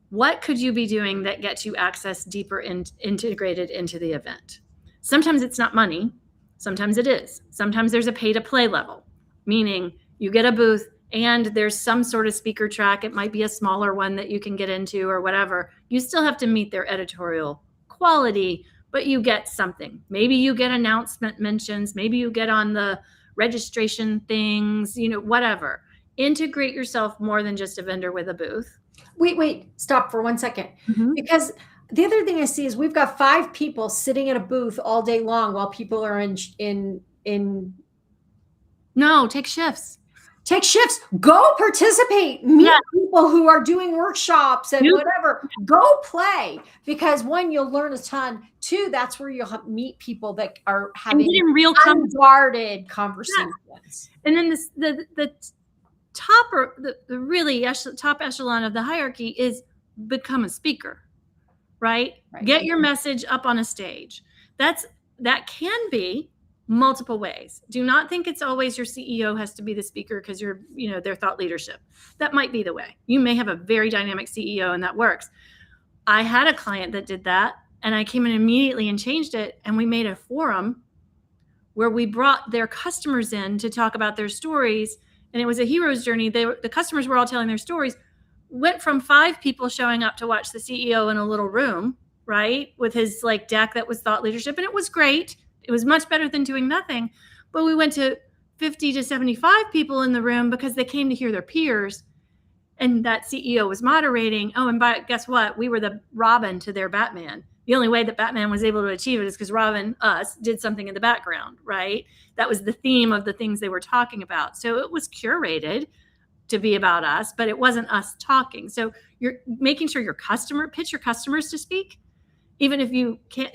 what could you be doing that gets you access deeper integrated into the event? Sometimes it's not money. Sometimes it is. Sometimes there's a pay to play level, meaning you get a booth and there's some sort of speaker track. It might be a smaller one that you can get into or whatever. You still have to meet their editorial quality, but you get something. Maybe you get announcement mentions. Maybe you get on the registration things, whatever. Integrate yourself more than just a vendor with a booth. Wait, stop for 1 second. Because the other thing I see is we've got 5 people sitting at a booth all day long while people are in. No, take shifts. Take shifts. Go participate. Meet people who are doing workshops and whatever. Go play, because 1, you'll learn a ton. 2, that's where you'll meet people that are having real unguarded conversations. And then the top, or the really top echelon of the hierarchy is become a speaker, right? Get your message up on a stage. That can be multiple ways. Do not think it's always your CEO has to be the speaker because you're, their thought leadership. That might be the way. You may have a very dynamic CEO and that works. I had a client that did that, and I came in immediately and changed it. And we made a forum where we brought their customers in to talk about their stories. And it was a hero's journey. The customers were all telling their stories. Went from 5 people showing up to watch the CEO in a little room, right, with his deck that was thought leadership. And it was great. It was much better than doing nothing. But we went to 50 to 75 people in the room because they came to hear their peers. And that CEO was moderating. Oh, and guess what? We were the Robin to their Batman. The only way that Batman was able to achieve it is because Robin, us, did something in the background, right? That was the theme of the things they were talking about. So it was curated to be about us, but it wasn't us talking. So you're making sure pitch your customers to speak. Even if you can't,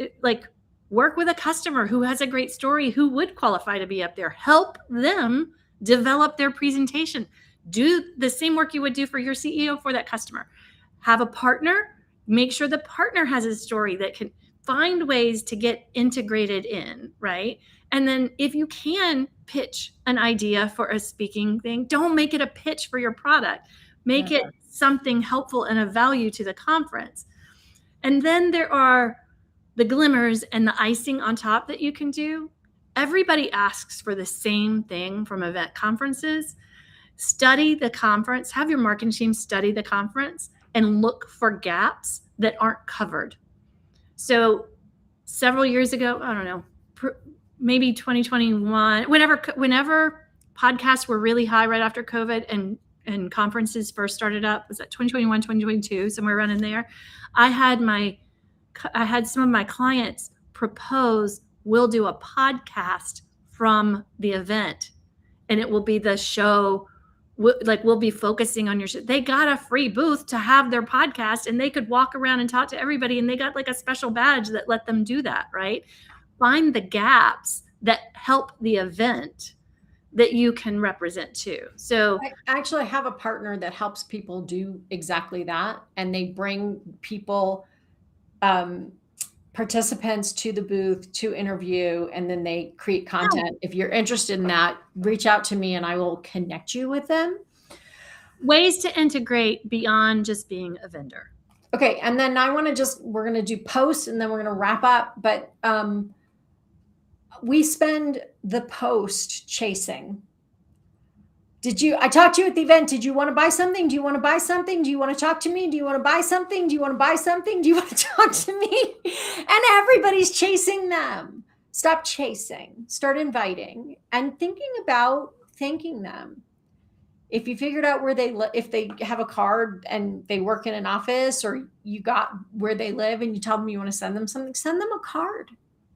work with a customer who has a great story, who would qualify to be up there. Help them develop their presentation. Do the same work you would do for your CEO for that customer. Have a partner. Make sure the partner has a story that can find ways to get integrated in, right? And then if you can pitch an idea for a speaking thing, don't make it a pitch for your product. Make it something helpful and of value to the conference. And then there are the glimmers and the icing on top that you can do. Everybody asks for the same thing from event conferences. Study the conference, have your marketing team study the conference and look for gaps that aren't covered. So several years ago, I don't know, maybe 2021, whenever podcasts were really high right after COVID and conferences first started up, was that 2021, 2022, somewhere around in there, I had some of my clients propose, we'll do a podcast from the event, and it will be the show. We'll be focusing on your show. They got a free booth to have their podcast, and they could walk around and talk to everybody, and they got a special badge that let them do that, right? Find the gaps that help the event that you can represent too. So I actually have a partner that helps people do exactly that, and they bring people, participants to the booth to interview, and then they create content. If you're interested in that, reach out to me and I will connect you with them. Ways to integrate beyond just being a vendor. Okay. And then we're going to do posts and then we're going to wrap up. But we spend the post chasing. I talked to you at the event. Did you want to buy something? Do you want to buy something? Do you want to talk to me? Do you want to buy something? Do you want to buy something? Do you want to talk to me? And everybody's chasing them. Stop chasing. Start inviting and thinking about thanking them. If you figured out where if they have a card and they work in an office, or you got where they live and you tell them you want to send them something, send them a card.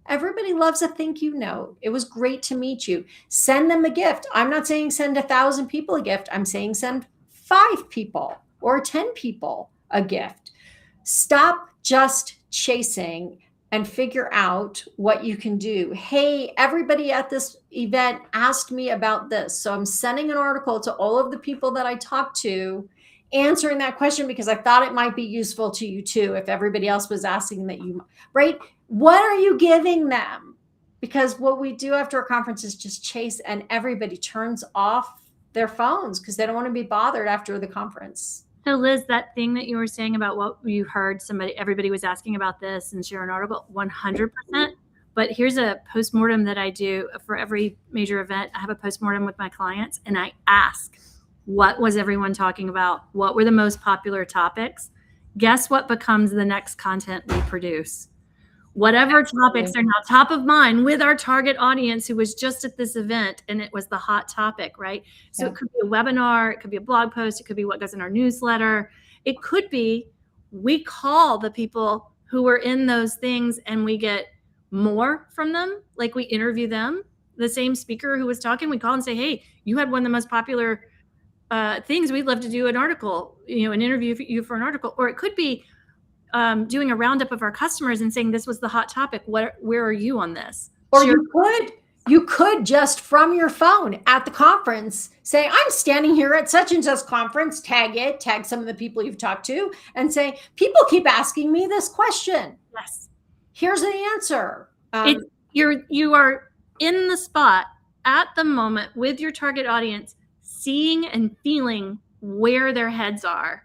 Everybody loves a thank you note. It was great to meet you. Send them a gift. I'm not saying send 1,000 people a gift. I'm saying send 5 people or 10 people a gift. Stop just chasing and figure out what you can do. Hey, everybody at this event asked me about this. So I'm sending an article to all of the people that I talked to, answering that question because I thought it might be useful to you too. If everybody else was asking that you, right? What are you giving them? Because what we do after a conference is just chase, and everybody turns off their phones because they don't want to be bothered after the conference. So Liz, that thing that you were saying about what you heard everybody was asking about this and share an article, 100%. But here's a postmortem that I do for every major event. I have a postmortem with my clients and I ask, what was everyone talking about? What were the most popular topics? Guess what becomes the next content we produce? Whatever topics are now top of mind with our target audience who was just at this event and it was the hot topic, right? So it could be a webinar, it could be a blog post, it could be what goes in our newsletter. It could be we call the people who were in those things and we get more from them, like we interview them. The same speaker who was talking, we call and say, hey, you had one of the most popular things. We'd love to do an article, an interview for you for an article. Or it could be doing a roundup of our customers and saying this was the hot topic. Where are you on this? Or you could just from your phone at the conference say, I'm standing here at such and such conference, tag some of the people you've talked to and say, people keep asking me this question. Yes. Here's the answer. You are in the spot at the moment with your target audience, seeing and feeling where their heads are.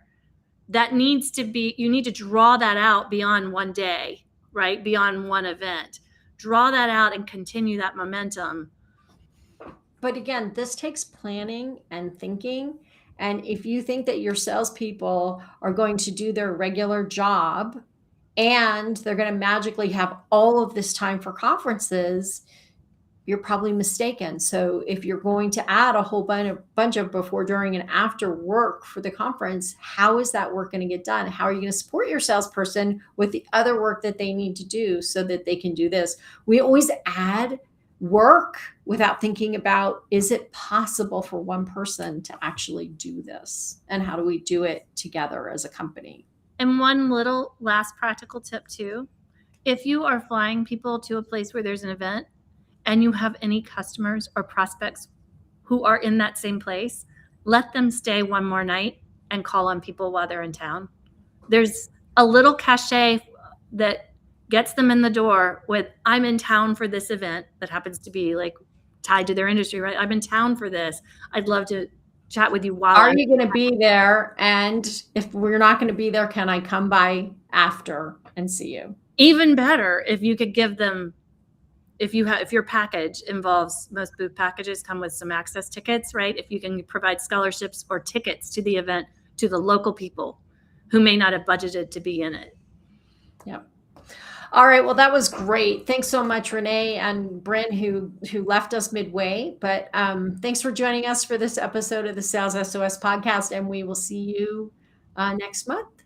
That needs to be, you need to draw that out beyond one day, right? Beyond one event. Draw that out and continue that momentum. But again, this takes planning and thinking. And if you think that your salespeople are going to do their regular job and they're going to magically have all of this time for conferences, you're probably mistaken. So if you're going to add a whole bunch of before, during, and after work for the conference, how is that work going to get done? How are you going to support your salesperson with the other work that they need to do so that they can do this? We always add work without thinking about, is it possible for one person to actually do this? And how do we do it together as a company? And one little last practical tip too, if you are flying people to a place where there's an event, and you have any customers or prospects who are in that same place, let them stay one more night and call on people while they're in town. There's a little cachet that gets them in the door with, I'm in town for this event that happens to be like tied to their industry, right? I'm in town for this. I'd love to chat with you while are you going to be there? And if we're not going to be there, can I come by after and see you? Even better if you could give them, if your package involves, most booth packages come with some access tickets, right? If you can provide scholarships or tickets to the event to the local people who may not have budgeted to be in it. Yep. All right. Well, that was great. Thanks so much, Renee and Bryn, who left us midway. But thanks for joining us for this episode of the Sales SOS podcast, and we will see you next month.